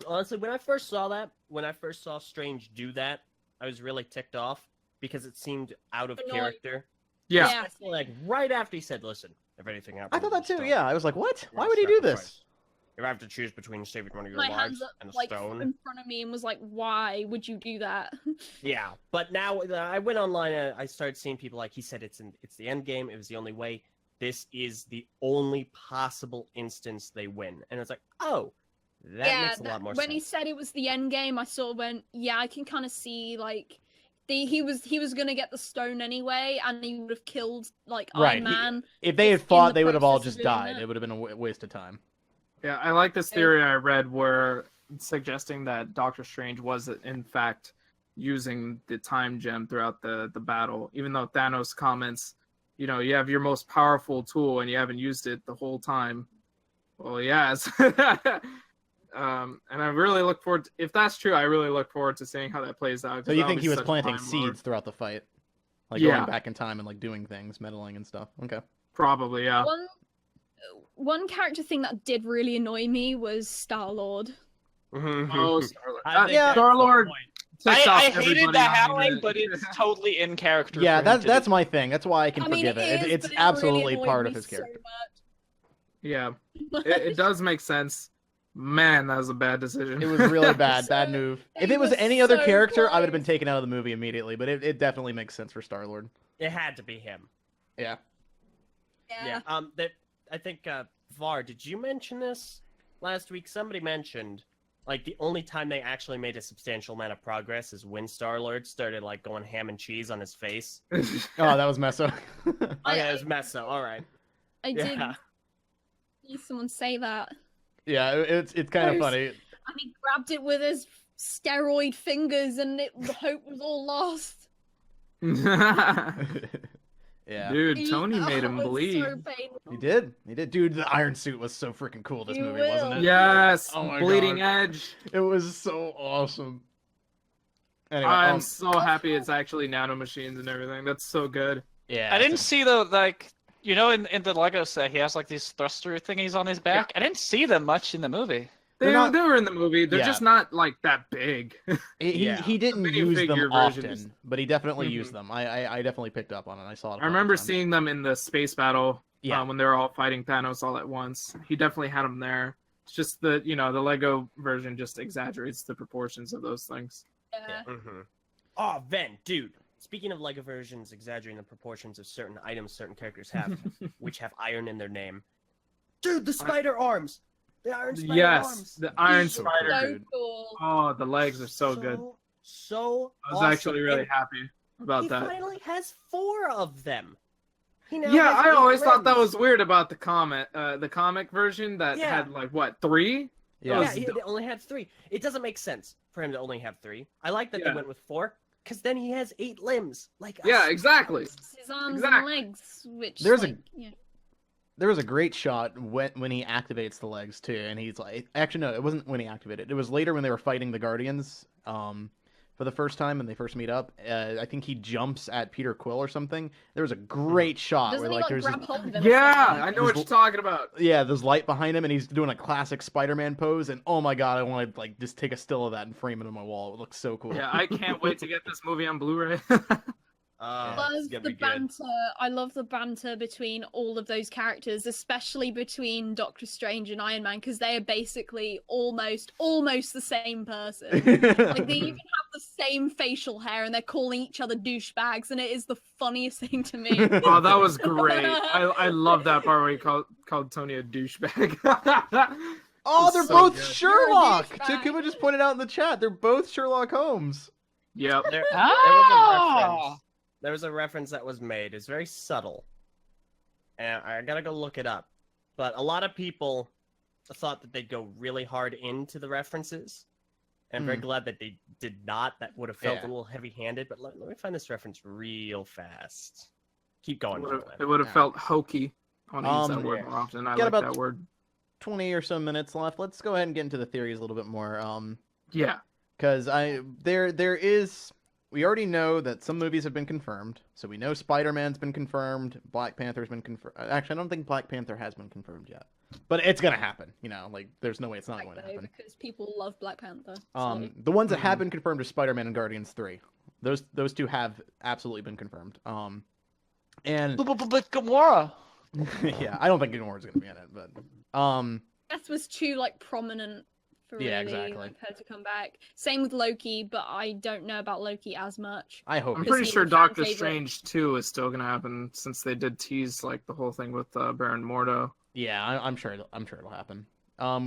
Honestly, when I first saw Strange do that, I was really ticked off because it seemed out of Annoying. character. Yeah. Yeah. Like right after he said, "Listen, if anything happens," I thought that with too. the stone, Yeah, I was like, what? you're Why a would he do this? sacrifice. If I have to choose between saving one of your My lives hands up and a stone, in front of me and was like, why would you do that? yeah. But now I went online and I started seeing people he said it's the end game. It was the only way. This is the only possible instance they win, and it's like, oh, that makes a lot more when sense. he said it was the end game, I sort of went, yeah, I can kind of see he was gonna get the stone anyway, and he would have killed Right, Iron Man. If they had in fought, the they would have all process just of doing died. that. It would have been a waste of time. Yeah, I like this theory I read where suggesting that Doctor Strange was in fact using the time gem throughout the battle, even though Thanos comments, you have your most powerful tool and you haven't used it the whole time. Well, yes. And I really look forward to, if that's true, I really look forward to seeing how that plays out. So you think he was planting seeds throughout the fight, Yeah. going back in time and doing things, meddling and stuff? Okay. Probably, yeah. One character thing that did really annoy me was Star-Lord. Oh, Star-Lord. I think yeah. that's the Star-Lord. point. ticks off I hated everybody that on howling, the- but it's totally in character. Yeah, for him to that's do. my thing. That's why I can I mean, forgive it. is, It's but it absolutely really annoyed part me of his so character. Yeah, much. it does make sense. Man, that was a bad decision. It was really bad move. If it was was any other so character, I would have been close. taken out of the movie immediately. But it definitely makes sense for Star Lord. It had to be him. Yeah. Yeah. That I think Var, did you mention this last week? Somebody mentioned the only time they actually made a substantial amount of progress is when Star-Lord started going ham and cheese on his face. Oh, that was Meso. Okay, it was Meso. All right. I did Yeah. see someone say that. Yeah, it's kind of Gross. funny. And he grabbed it with his steroid fingers, and the hope was all lost. Yeah. Dude, Tony made him Oh, it's bleed. so painful. He did. Dude, the Iron Suit was so freaking cool this You movie, wasn't will. it? Yes, Oh my bleeding God. edge. It was so awesome. Anyway, I'm so happy it's actually nanomachines and everything. That's so good. yeah. I didn't see in the Lego set he has these thruster thingies on his back. I didn't see them much in the movie. They're They not- were in the movie. They're Yeah. just not that big. He didn't The use them minifigure version often, is- but he definitely Mhm. used them. I definitely picked up on it. I saw it. a I remember couple times. seeing them in the space battle Yeah. when they were all fighting Thanos all at once. He definitely had them there. It's just the the Lego version just exaggerates the proportions of those things. Yeah. Mm-hmm. Oh, Ven, dude. Speaking of Lego versions exaggerating the proportions of certain items certain characters have, which have iron in their name. Dude, the spider arms! The iron spider Yes, arms! the Iron So Spider. So dude. cool. Oh, the legs are so good. So I was awesome. actually really And happy. about he that. finally has 4 of them. He now Yeah, has I 8 always thought that limbs. was weird about the comic version that Yeah. had like what 3? Yeah. Yeah, he only had 3. It doesn't make sense for him to only have 3. I like that they Yeah. went with 4, because then he has 8 limbs. Like Yeah, exactly. His arms Exactly. and legs, which There's a- like, yeah. There was a great shot when he activates the legs too, and he's like, actually no, it wasn't when he activated. It was later when they were fighting the Guardians, for the first time when they first meet up. I think he jumps at Peter Quill or something. There was a great shot Doesn't where he like like there's grab hold of him? or Yeah, something? I know what you're talking about. there's light behind him, and he's doing a classic Spider-Man pose, and oh my god, I want to like just take a still of that and frame it on my wall. It looks so cool. Yeah, I can't wait to get this movie on Blu-ray. I It's love gonna the be good. banter. I love the banter between all of those characters, especially between Doctor Strange and Iron Man, because they are basically almost the same person. Like they even have the same facial hair, and they're calling each other douchebags, and it is the funniest thing to me. Oh, that was great. I love that part where he called Tony a douchebag. Oh, they're So both good. Sherlock. You're a douchebag. Takuma just pointed out in the chat. They're both Sherlock Holmes. Yep. There Ah! was a reference that was made. It's very subtle, and I gotta go look it up. But a lot of people thought that they'd go really hard into the references, and I'm very glad that they did not. That would have felt Yeah. a little heavy-handed. But let me find this reference real fast. Keep going. It would have felt hokey. I want to use that word yeah. more often. I Got like about that word. 20 or so minutes left. Let's go ahead and get into the theories a little bit more. Yeah. Because we already know that some movies have been confirmed. So we know Spider-Man's been confirmed. Black Panther's been confirmed. Actually, I don't think Black Panther has been confirmed yet. But it's gonna happen. You know, like there's no way it's not going to Though, happen. because people love Black Panther. So. The ones that have been confirmed are Spider-Man and Guardians 3. Those two have absolutely been confirmed. And But Gamora. yeah, I don't think Gamora's gonna be in it, but Death was too like prominent for Yeah, really exactly. like her to come back. Same with Loki, but I don't know about Loki as much. I hope. I'm Because pretty he's sure a fan Doctor favorite. Strange 2 is still gonna happen since they did tease like the whole thing with Baron Mordo. Yeah, I'm sure. I'm sure it'll happen.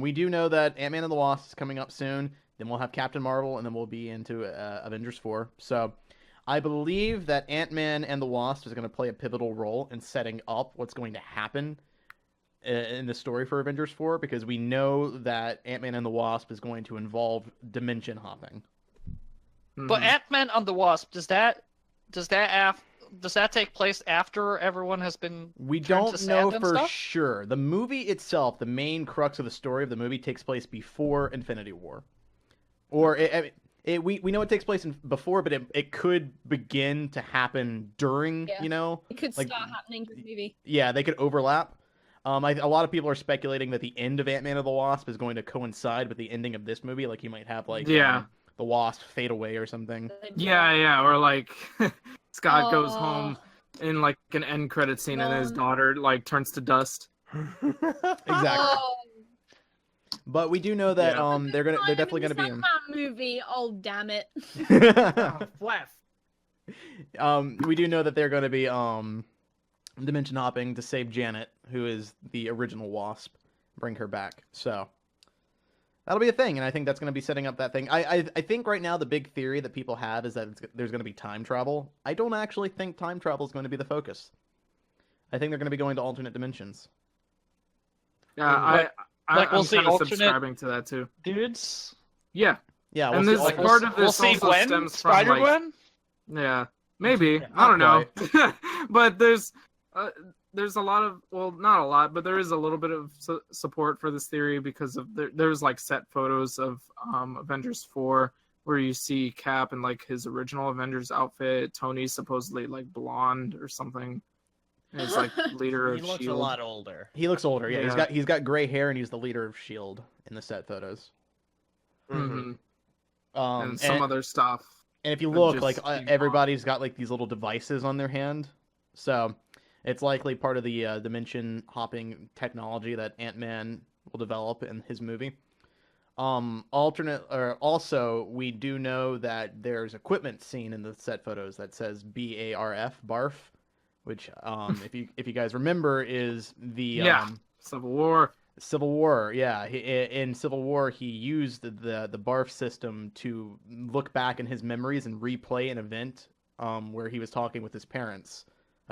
We do know that Ant-Man and the Wasp is coming up soon. Then we'll have Captain Marvel, and then we'll be into Avengers 4. So, I believe that Ant-Man and the Wasp is going to play a pivotal role in setting up what's going to happen in the story for Avengers 4, because we know that Ant-Man and the Wasp is going to involve dimension hopping. But Mhm. Ant-Man and the Wasp, does that take place after everyone has been? We turned don't to know sand and for stuff? sure. The movie itself, the main crux of the story of the movie, takes place before Infinity War, or we know it takes place before, but it could begin to happen during. Yeah. You know, It could Like- start happening this movie. yeah, they could overlap. A lot of people are speculating that the end of Ant-Man and the Wasp is going to coincide with the ending of this movie. Like you might have like Yeah. the Wasp fade away or something. Yeah, or like Scott goes Oh. home in like an end credit scene, and his No. daughter like turns to dust. Exactly. Oh, But we do know that Yeah. they're definitely gonna be in. that movie. Oh damn it! Flaff. We do know that they're going to be dimension hopping to save Janet, who is the original Wasp, bring her back. So that'll be a thing, and I think that's going to be setting up that thing. I think right now the big theory that people have is that there's going to be time travel. I don't actually think time travel is going to be the focus. I think they're going to be going to alternate dimensions. Yeah, Like, we'll I'm see kind of alternate- subscribing to that too. Dudes. Yeah, Yeah, and we'll this see Like, part of we'll this see also Gwen, stems from Spider like, Gwen. yeah, maybe Yeah, I don't know, not but there's a lot of not a lot, but there is a little bit of support for this theory because of there's like set photos of Avengers 4 where you see Cap in like his original Avengers outfit. Tony's supposedly like blonde or something. And he's like leader He of looks a Shield. lot older. He looks older. Yeah, Yeah. he's got gray hair, and he's the leader of Shield in the set photos. Mhm. Um, And some other stuff. And if you But look, just like being everybody's got like these little devices on their hand, so it's likely part of the dimension hopping technology that Ant-Man will develop in his movie. Also, we do know that there's equipment seen in the set photos that says BARF, BARF, which if you guys remember is the Yeah. Civil War. Civil War, yeah. In Civil War, he used the BARF system to look back in his memories and replay an event where he was talking with his parents,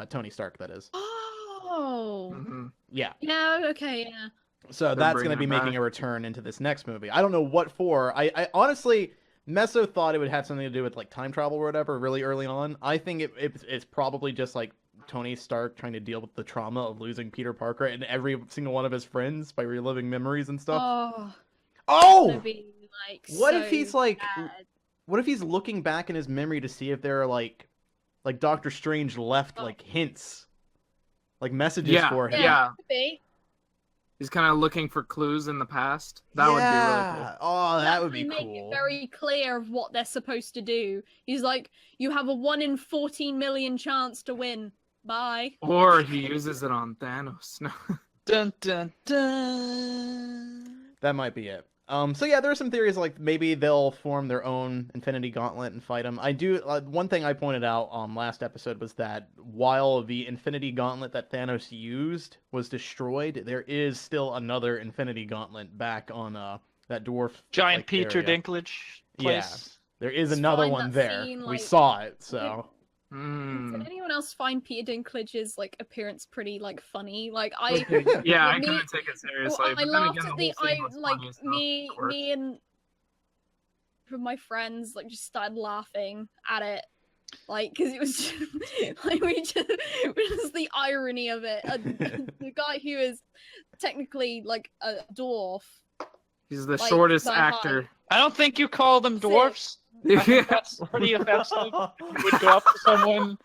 Tony Stark, that is. Oh. Mhm. Yeah. Yeah. Okay. Yeah. So They're that's going to bringing be him making back. a return into this next movie. I don't know what for. I honestly, Meso thought it would have something to do with like time travel or whatever really early on. I think it's probably just like Tony Stark trying to deal with the trauma of losing Peter Parker and every single one of his friends by reliving memories and stuff. Oh. Oh! Gonna be like. What so if he's like bad. what if he's looking back in his memory to see if there are like Doctor Strange left like hints, like messages Yeah, for him? yeah. Could be. He's kind of looking for clues in the past. That would be really cool. Oh, that would be Definitely cool. Make it very clear of what they're supposed to do. He's like, you have a 1 in 14 million chance to win. Bye. Or he uses it on Thanos. No. Dun dun dun. That might be it. So yeah, there are some theories like maybe they'll form their own Infinity Gauntlet and fight him. I do. One thing I pointed out last episode was that while the Infinity Gauntlet that Thanos used was destroyed, there is still another Infinity Gauntlet back on that dwarf Giant like, Peter area. Dinklage Yeah. place. There is Just another find one that there. scene, We like- saw it. So Hmm. Did anyone else find Peter Dinklage's like appearance pretty like funny? Like Yeah, I me- couldn't take it seriously. well, I but then laughed again, at the the whole scene was like funny, so me it worked. me and from my friends like just started laughing at it. Like, because it was just, like it was the irony of it. The guy who is technically like a dwarf. He's the like, shortest by actor. I don't think you call them That's dwarfs. I Yeah. think that's pretty offensive. You would go up to someone.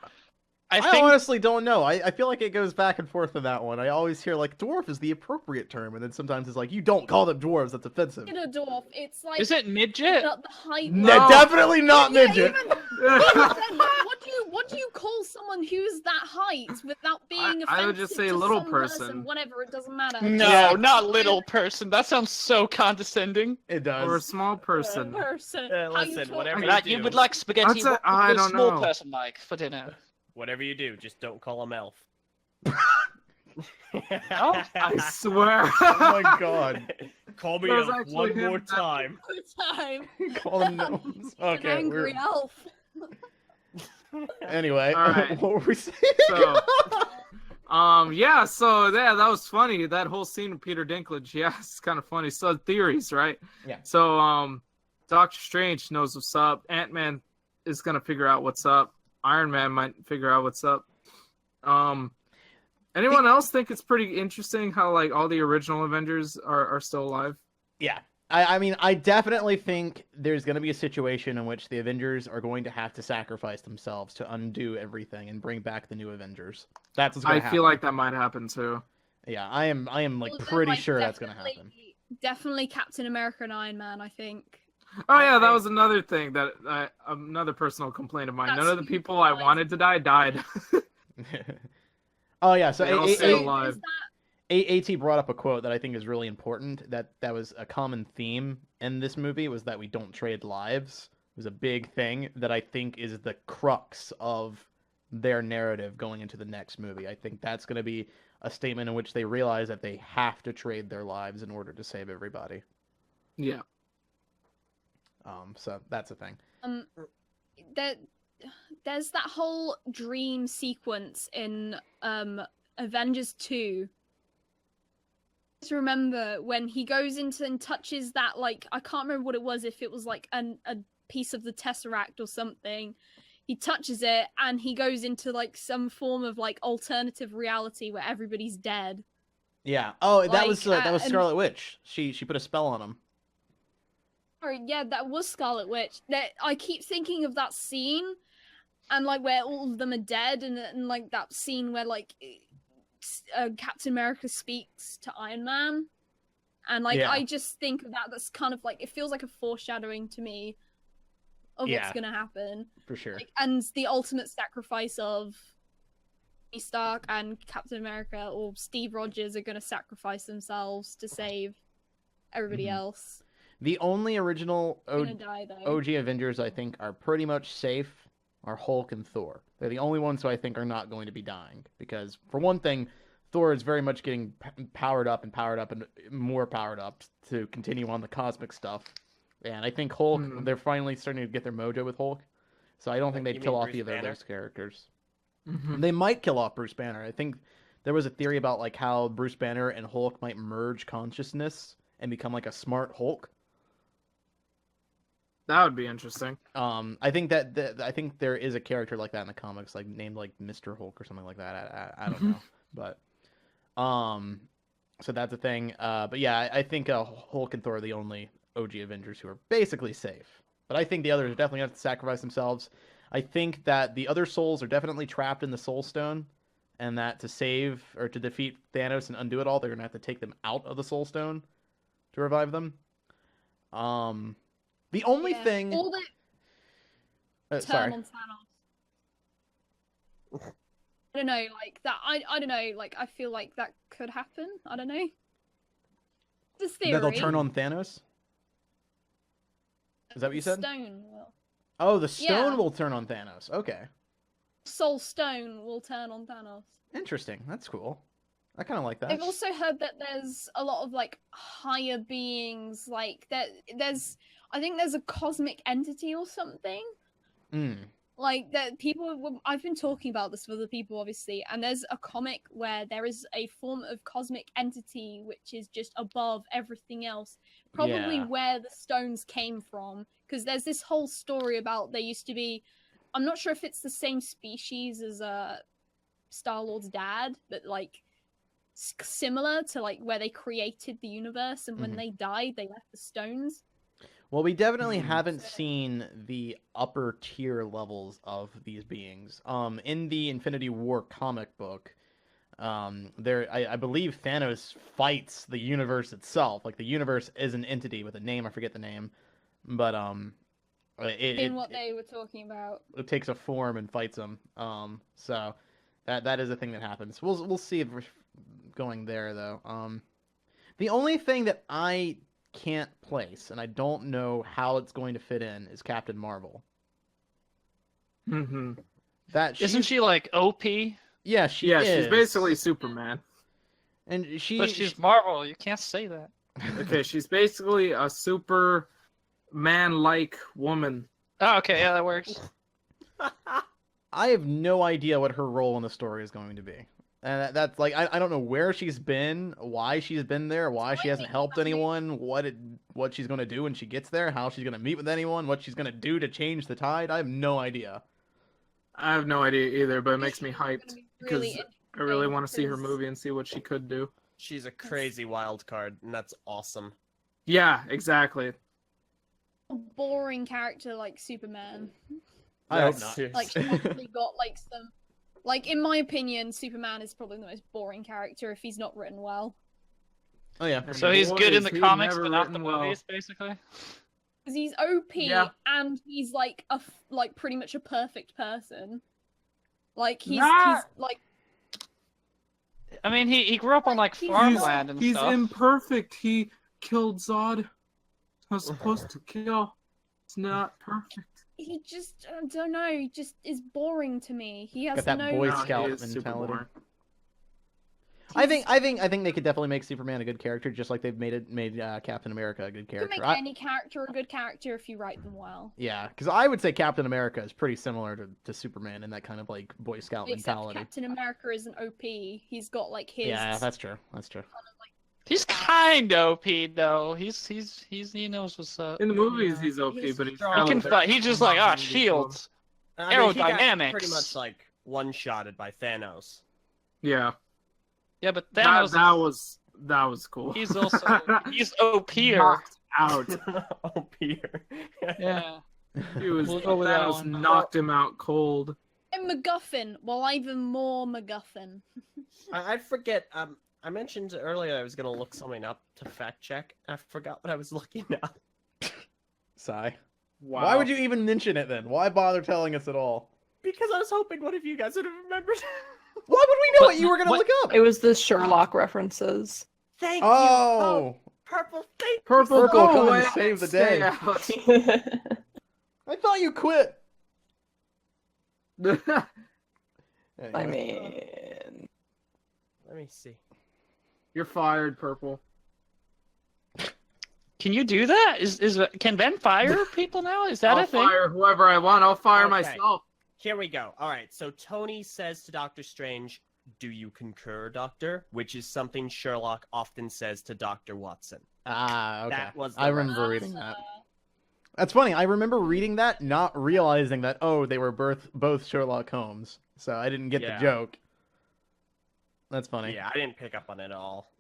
I I think honestly don't know. I feel like it goes back and forth in that one. I always hear like dwarf is the appropriate term, and then sometimes it's like you don't call them dwarves. That's offensive. In a dwarf, it's like is it midget? the height. No. Definitely not Yeah, midget. even- what do you call someone who's that height without being offensive I would just say to little some person. Whatever, it doesn't matter. No, Yeah. not little person. That sounds so condescending. It does. Or a small person. Person. How you Listen, talk- whatever That you you do. would like spaghetti. That's a- What I would a don't small know. person like for dinner? Whatever you do, just don't call him elf. I swear. Oh my god. Call me That was elf actually one him more that- time. time. Call them gnomes. An Okay. angry elf. Anyway, All right. what were we saying? So, yeah, so yeah, that was funny. That whole scene with Peter Dinklage, yeah, it's kind of funny. So theories, right? Yeah. So, Doctor Strange knows what's up. Ant-Man is gonna figure out what's up. Iron Man might figure out what's up. Anyone else think it's pretty interesting how like all the original Avengers are still alive? Yeah. I mean, I definitely think there's going to be a situation in which the Avengers are going to have to sacrifice themselves to undo everything and bring back the new Avengers. That's what's going I to happen. feel like that might happen too. Yeah, I am like Well, then, pretty like, sure that's going to happen. Definitely Captain America and Iron Man, I think. Oh yeah, that was another thing that another personal complaint of mine. That's None of the who people I died. wanted to die died. Oh yeah, so They all stay alive. Is AT brought up a quote that I think is really important. That was a common theme in this movie was that we don't trade lives. It was a big thing that I think is the crux of their narrative going into the next movie. I think that's going to be a statement in which they realize that they have to trade their lives in order to save everybody. Yeah. So that's a thing. there's that whole dream sequence in Avengers 2. Just remember when he goes into and touches that, like, I can't remember what it was, if it was like a piece of the Tesseract or something. He touches it and he goes into like some form of like alternative reality where everybody's dead. Yeah. Oh, that Like, was and- Scarlet Witch. She put a spell on him. Sorry, yeah, that was Scarlet Witch. That I keep thinking of that scene, and like where all of them are dead, and like that scene where like Captain America speaks to Iron Man, and like Yeah. I just think of that. That's kind of like, it feels like a foreshadowing to me of Yeah. what's gonna happen, For sure. like, and the ultimate sacrifice of Tony Stark and Captain America or Steve Rogers are gonna sacrifice themselves to save everybody Mhm. else. The only original They're gonna die though. OG Avengers I think are pretty much safe are Hulk and Thor. They're the only ones who I think are not going to be dying because, for one thing, Thor is very much getting powered up and more powered up to continue on the cosmic stuff. And I think Hulk, Mhm. they're finally starting to get their mojo with Hulk. So I don't think You they'd mean kill off Bruce either of Banner? those characters. Mhm. They might kill off Bruce Banner. I think there was a theory about like how Bruce Banner and Hulk might merge consciousness and become like a smart Hulk. That would be interesting. I think that I think there is a character like that in the comics, like named like Mr. Hulk or something like that. I don't know, but so that's a thing. But yeah, I think Hulk and Thor are the only OG Avengers who are basically safe. But I think the others definitely have to sacrifice themselves. I think that the other souls are definitely trapped in the Soul Stone, and that to save or to defeat Thanos and undo it all, they're gonna have to take them out of the Soul Stone to revive them. The only Yeah. thing. Or they turn Sorry. on Thanos. I don't know, like that. I don't know, like I feel like that could happen. I don't know. This theory. That they'll turn on Thanos? Is that what you said? Stone will. Oh, the stone Yeah. will turn on Thanos. Okay. Soul Stone will turn on Thanos. Interesting. That's cool. I kind of like that. I've also heard that there's a lot of like higher beings, like there's I think there's a cosmic entity or something. Mm. Like that I've been talking about this with other people obviously, and there's a comic where there is a form of cosmic entity which is just above everything else, probably Yeah. where the stones came from, because there's this whole story about there used to be, I'm not sure if it's the same species as Star-Lord's dad, but like similar to like where they created the universe, and when Mhm. they died they left the stones. Well, we definitely Mhm. haven't seen the upper tier levels of these beings. In the Infinity War comic book, I believe Thanos fights the universe itself. Like the universe is an entity with a name. I forget the name, but In what they were talking about. it takes a form and fights them. So that is a thing that happens. We'll see if we're going there though. The only thing that I can't place, and I don't know how it's going to fit in, is Captain Marvel. Mhm. That Isn't she like OP? Yeah, she Yeah, is. she's basically Superman. and But she's Marvel. You can't say that. Okay, she's basically a super man-like woman. Oh, okay, yeah, that works. I have no idea what her role in the story is going to be. And that's like I don't know where she's been, why she's been there, why she hasn't helped anyone, what she's going to do when she gets there, how she's going to meet with anyone, what she's going to do to change the tide. I have no idea. I have no idea either, but it makes me She's gonna hyped be because really I really want to see her because- movie and see what she could do. She's a crazy wild card, and that's awesome. Yeah, exactly. A boring character like Superman. I hope That's not. Like she's actually got like some, like in my opinion, Superman is probably the most boring character if he's not written well. Oh yeah. And So he's boy, good in is the he comics, never but not the written well. movies, basically. Because he's OP Yeah. and he's like like pretty much a perfect person. Like he's like I mean, he grew up on like He's- farmland and He's stuff. imperfect. He killed Zod. Was supposed to kill. It's not perfect. he just I don't know, he just is boring to me. He has Got that no Boy No, he Scout is super mentality. boring. I think they could definitely make Superman a good character, just like they've made Captain America a good You can character. make any character a good character if you write them well. Yeah, because I would say Captain America is pretty similar to Superman in that kind of like Boy Scout Except mentality. Captain America isn't OP. He's got like his Yeah, that's true. That's true. He's kind of OP though. He knows what's up. In the movies, he's OP, He's but he's strong. He kind can of fight. He's just like, ah, shields. I mean, he got Aerodynamics. pretty much like one-shotted by Thanos. Yeah, Yeah, but that, Thanos. that was cool. He's also he's OP'er. knocked out. Oh, Peter. Yeah. He was We'll go with that Thanos one. knocked him out cold. And MacGuffin. Well, even more MacGuffin. I forget. I mentioned earlier I was gonna look something up to fact check. I forgot what I was looking up Sigh. Wow. Why would you even mention it then? Why bother telling us at all? because I was hoping one of you guys would have remembered. Why would we know what you were gonna What- look up? It was the Sherlock references. Thank you. Oh, Purple. Thank Purple, Purple go coming to away, save the stay day. out. I thought you quit. I Anyway. mean, Let me see. You're fired, Purple. Can you do that? Can Ben fire people now? Is that I'll a thing? fire whoever I want. I'll fire Okay. myself. Here we go. All right, so Tony says to Doctor Strange, "Do you concur, Doctor?" Which is something Sherlock often says to Dr. Watson. Ah, okay. That was the I remember reference. reading that. That's funny. I remember reading that, not realizing that they were both Sherlock Holmes. So I didn't get Yeah. the joke. That's funny. Yeah, I didn't pick up on it at all.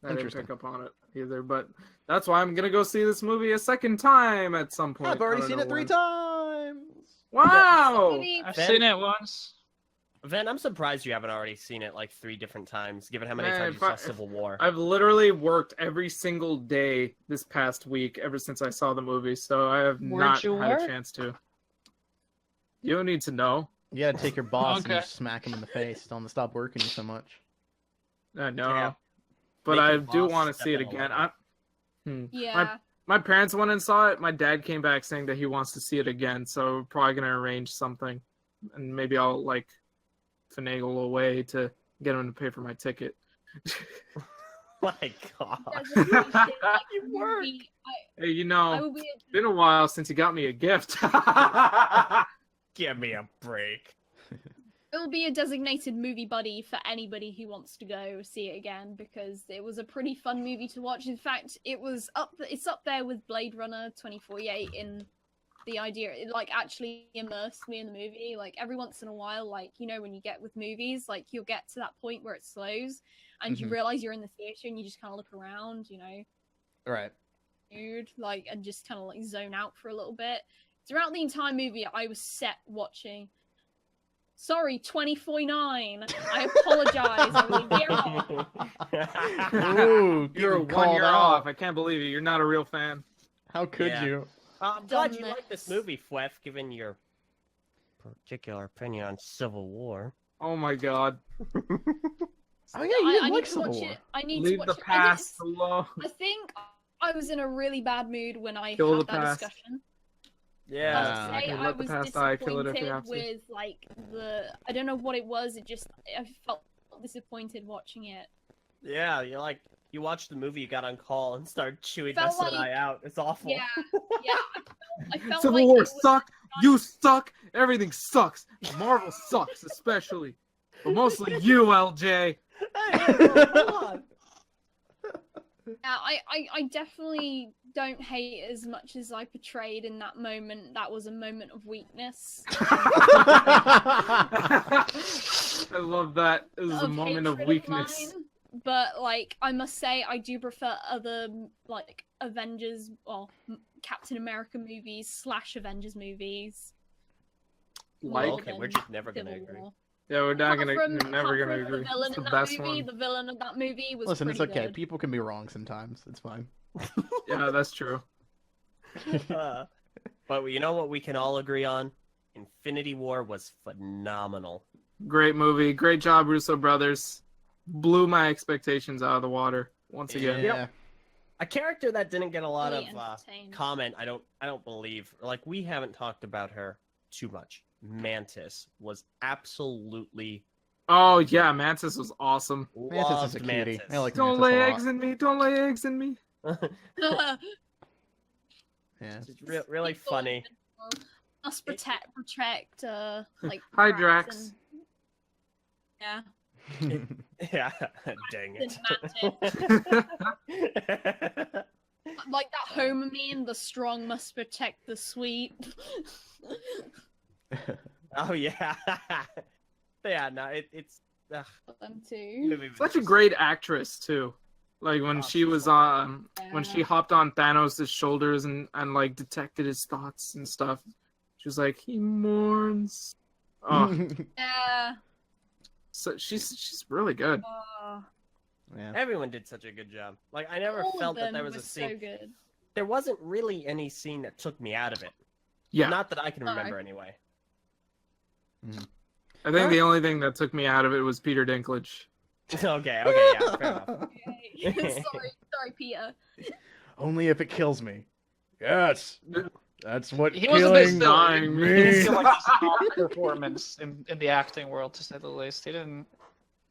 I didn't Interesting. pick up on it either, but that's why I'm gonna go see this movie a second time at some point. I've already I don't seen know it 3 when. times. Wow! Maybe- I've Ben- seen it once. Ven, I'm surprised you haven't already seen it like 3 different times, given how many Man, times you if I- saw Civil War. I've literally worked every single day this past week ever since I saw the movie, so I have Where'd not you had work? a chance to. You don't need to know. You gotta take your boss and Okay. just smack him in the face. Tell him to stop working you so much. I know. Yeah. But Make I your do boss want to step see it in a again. little. Yeah. My parents went and saw it. My dad came back saying that he wants to see it again, so we're probably gonna arrange something, and maybe I'll like finagle a way to get him to pay for my ticket. My God. You work. Hey, you I know, will be. it's been a while since he got me a gift. Give me a break. It will be a designated movie buddy for anybody who wants to go see it again because it was a pretty fun movie to watch. In fact, it's up there with Blade Runner 2048 in the idea it like actually immersed me in the movie. Like every once in a while, like when you get with movies, like you'll get to that point where it slows and you Mhm. realize you're in the theater and you just kind of look around, Right. mood, like, and just kind of like zone out for a little bit. Throughout the entire movie, I was set watching. Sorry, 2049. I apologize. I was a year off. Ooh, You're getting 1 year called off. out. I can't believe it. You're not a real fan. How could Yeah. you? I'm glad you Dumb like this mess. movie, Phweffie, given your particular opinion on Civil War. Oh my god. Oh yeah, you I didn't need like to Civil watch War. it. I need Leave to the watch it. past alone. I think I was in a really bad mood when I Kill had the that past. discussion. Yeah. Uh, Say can I let the was past die, kill it if you disappointed have to. with like I don't know what it was. I felt disappointed watching it. Yeah, you watched the movie, you got on call and started chewing Felt Dustin and like- I out. It's awful. Yeah, yeah. I felt Civil like War it was sucked. You suck. Everything sucks. Marvel sucks, especially. But mostly you, LJ. Hey, bro, come on. Yeah, I definitely don't hate it as much as I portrayed in that moment. That was a moment of weakness. I love that. It was a moment of hatred weakness. mine. But like, I must say, I do prefer other like Avengers or Captain America movies / Avengers movies. Like, more Okay, than we're just never gonna Civil agree. War. yeah, we're not Apart gonna, from- we're never apart gonna from agree. The villain It's in the that best movie, one. the villain of that movie was Listen, it's pretty okay. good. People can be wrong sometimes. It's fine. Yeah, that's true. But you know what we can all agree on? Infinity War was phenomenal. Great movie. Great job, Russo brothers. Blew my expectations out of the water once again. Yeah. A character that didn't get a lot Really of entertained. comment. I don't believe. Like we haven't talked about her too much. Mantis was absolutely Oh yeah, Mantis was awesome. Mantis is a loved cutie. Mantis. I like Don't Mantis lay a lot. eggs in me. Don't lay eggs in me. Yeah. It's really funny. Must protect, like Hi, Drax Drax. and- Yeah, dang it. Mantis. Like that Homer meme, the strong must protect the sweet. Oh yeah, yeah. No, it's ugh, Them too. movie was Such a just- great actress too. Like when Oh, she she's was so on, when she Yeah. hopped on Thanos' shoulders and like detected his thoughts and stuff. She was like, he mourns. Oh, Yeah. so she's really good. Yeah. Everyone did such a good job. Like I never All of felt that them there was a were scene. so good. There wasn't really any scene that took me out of it. Yeah, Not that I can No. remember anyway. I think the only thing that took me out of it was Peter Dinklage. Okay, yeah, fair enough. Okay. sorry, Peter. Only if it kills me. Yes. That's what He was a bit killing dying. He didn't me. feel like his top performance in the acting world, to say the least. He didn't.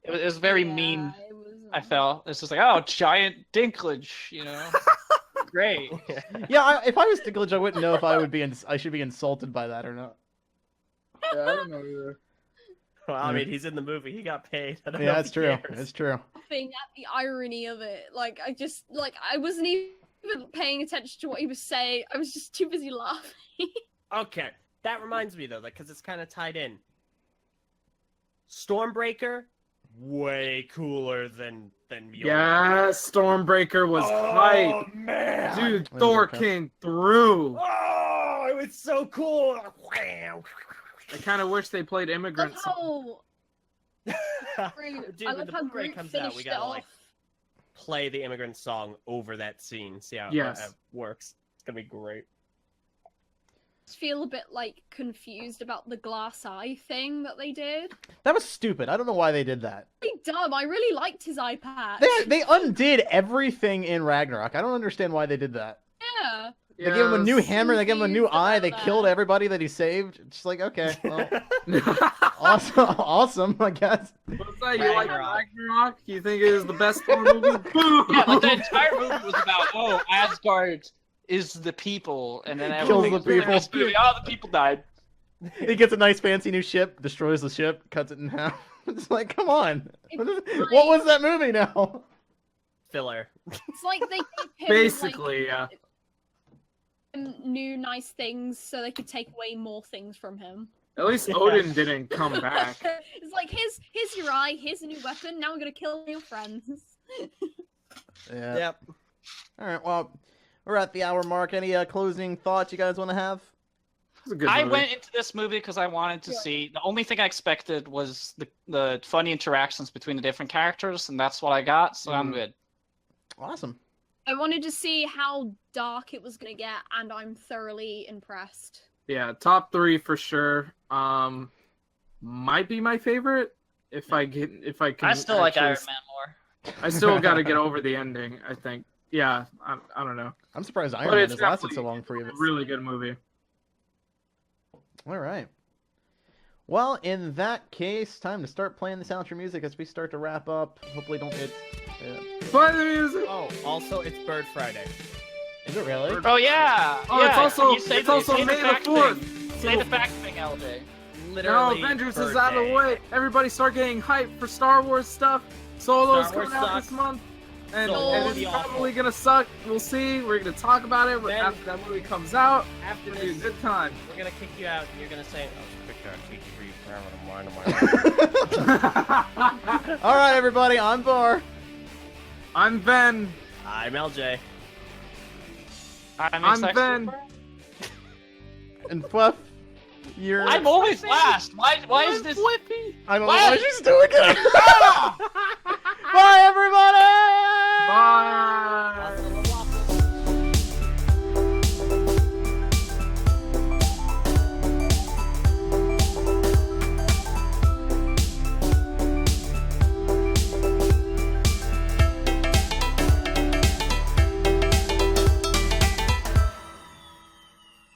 It was very mean. Yeah, it was, I felt it's just like, oh, giant Dinklage, you know. great. Yeah, if I was Glitch, I wouldn't know if I would be. I should be insulted by that or not. Yeah, I don't know either. Well, I mean, he's in the movie. He got paid. I don't know Yeah, if that's he true. cares. That's true. Laughing at the irony of it. Like, I wasn't even paying attention to what he was saying. I was just too busy laughing. Okay, that reminds me though, because it's kind of tied in. Stormbreaker, way cooler than Mjolnir. Yeah, Stormbreaker was Oh hype. man, Dude, That was Thor okay. came through. Oh, it was so cool. I kind of wish they played I Immigrant love Song. how Groot, Dude, I when love the how Blu-ray Groot comes out, finished we it gotta off. like play the Immigrant Song over that scene. See how Yes. it works. It's gonna be great. I feel a bit like confused about the glass eye thing that they did. That was stupid. I don't know why they did that. Really dumb. I really liked his eye patch. They undid everything in Ragnarok. I don't understand why they did that. Yeah. They gave him a new hammer. They gave him a new confused eye. about They that. killed everybody that he saved. Just like, okay, well, awesome, I guess. What's that? You like Ragnarok. Ragnarok? You think it is the best Thor movie? Boo! Yeah, like the entire movie was about Asgard is the people, and then Kills everything the people. this movie, oh, the people died. He gets a nice fancy new ship, destroys the ship, cuts it in half. It's like, come on. What was that movie now? Filler. It's like they gave him, Basically, yeah. new nice things so they could take away more things from him. At least Odin didn't come back. It's like, here's your eye, here's a new weapon, now I'm gonna kill your friends. Yeah. Yep. All right. Well, we're at the hour mark. Any closing thoughts you guys want to have? It was a good I movie. went into this movie because I wanted to see. The only thing I expected was the funny interactions between the different characters, and that's what I got. So I'm good. Awesome. I wanted to see how dark it was gonna get, and I'm thoroughly impressed. Yeah, top 3 for sure. Might be my favorite if I can. I still like actually- Iron Man more. I still got to get over the ending. I think. Yeah, I don't know. I'm surprised Iron But Man it's has lasted so definitely long for you. A really good movie. All right. Well, in that case, time to start playing the outro music as we start to wrap up. Hopefully, don't get. Play the music. Oh, also, it's Bird Friday. Is it really? Oh yeah. Oh, yeah. it's also you say it's also say May the fact 4th. thing. Say the fact thing, Eljay. No, Literally. Avengers Bird is out of the Day. way. Everybody start getting hyped for Star Wars stuff. Solo's Star Wars coming out sucks. this month. And Solo it's will be probably awful. gonna suck. We'll see. We're gonna talk about it Then- after that movie comes out. After It's gonna be a this, good time. we're gonna kick you out. And you're gonna say, "Oh, quick, All right, everybody. I'm Bar. I'm Ben. I'm LJ. I'm Ben. And Phweffie, you're. I'm always last. Why is this? Phweffie. I don't know What? why she's doing it. Bye, everybody. Bye.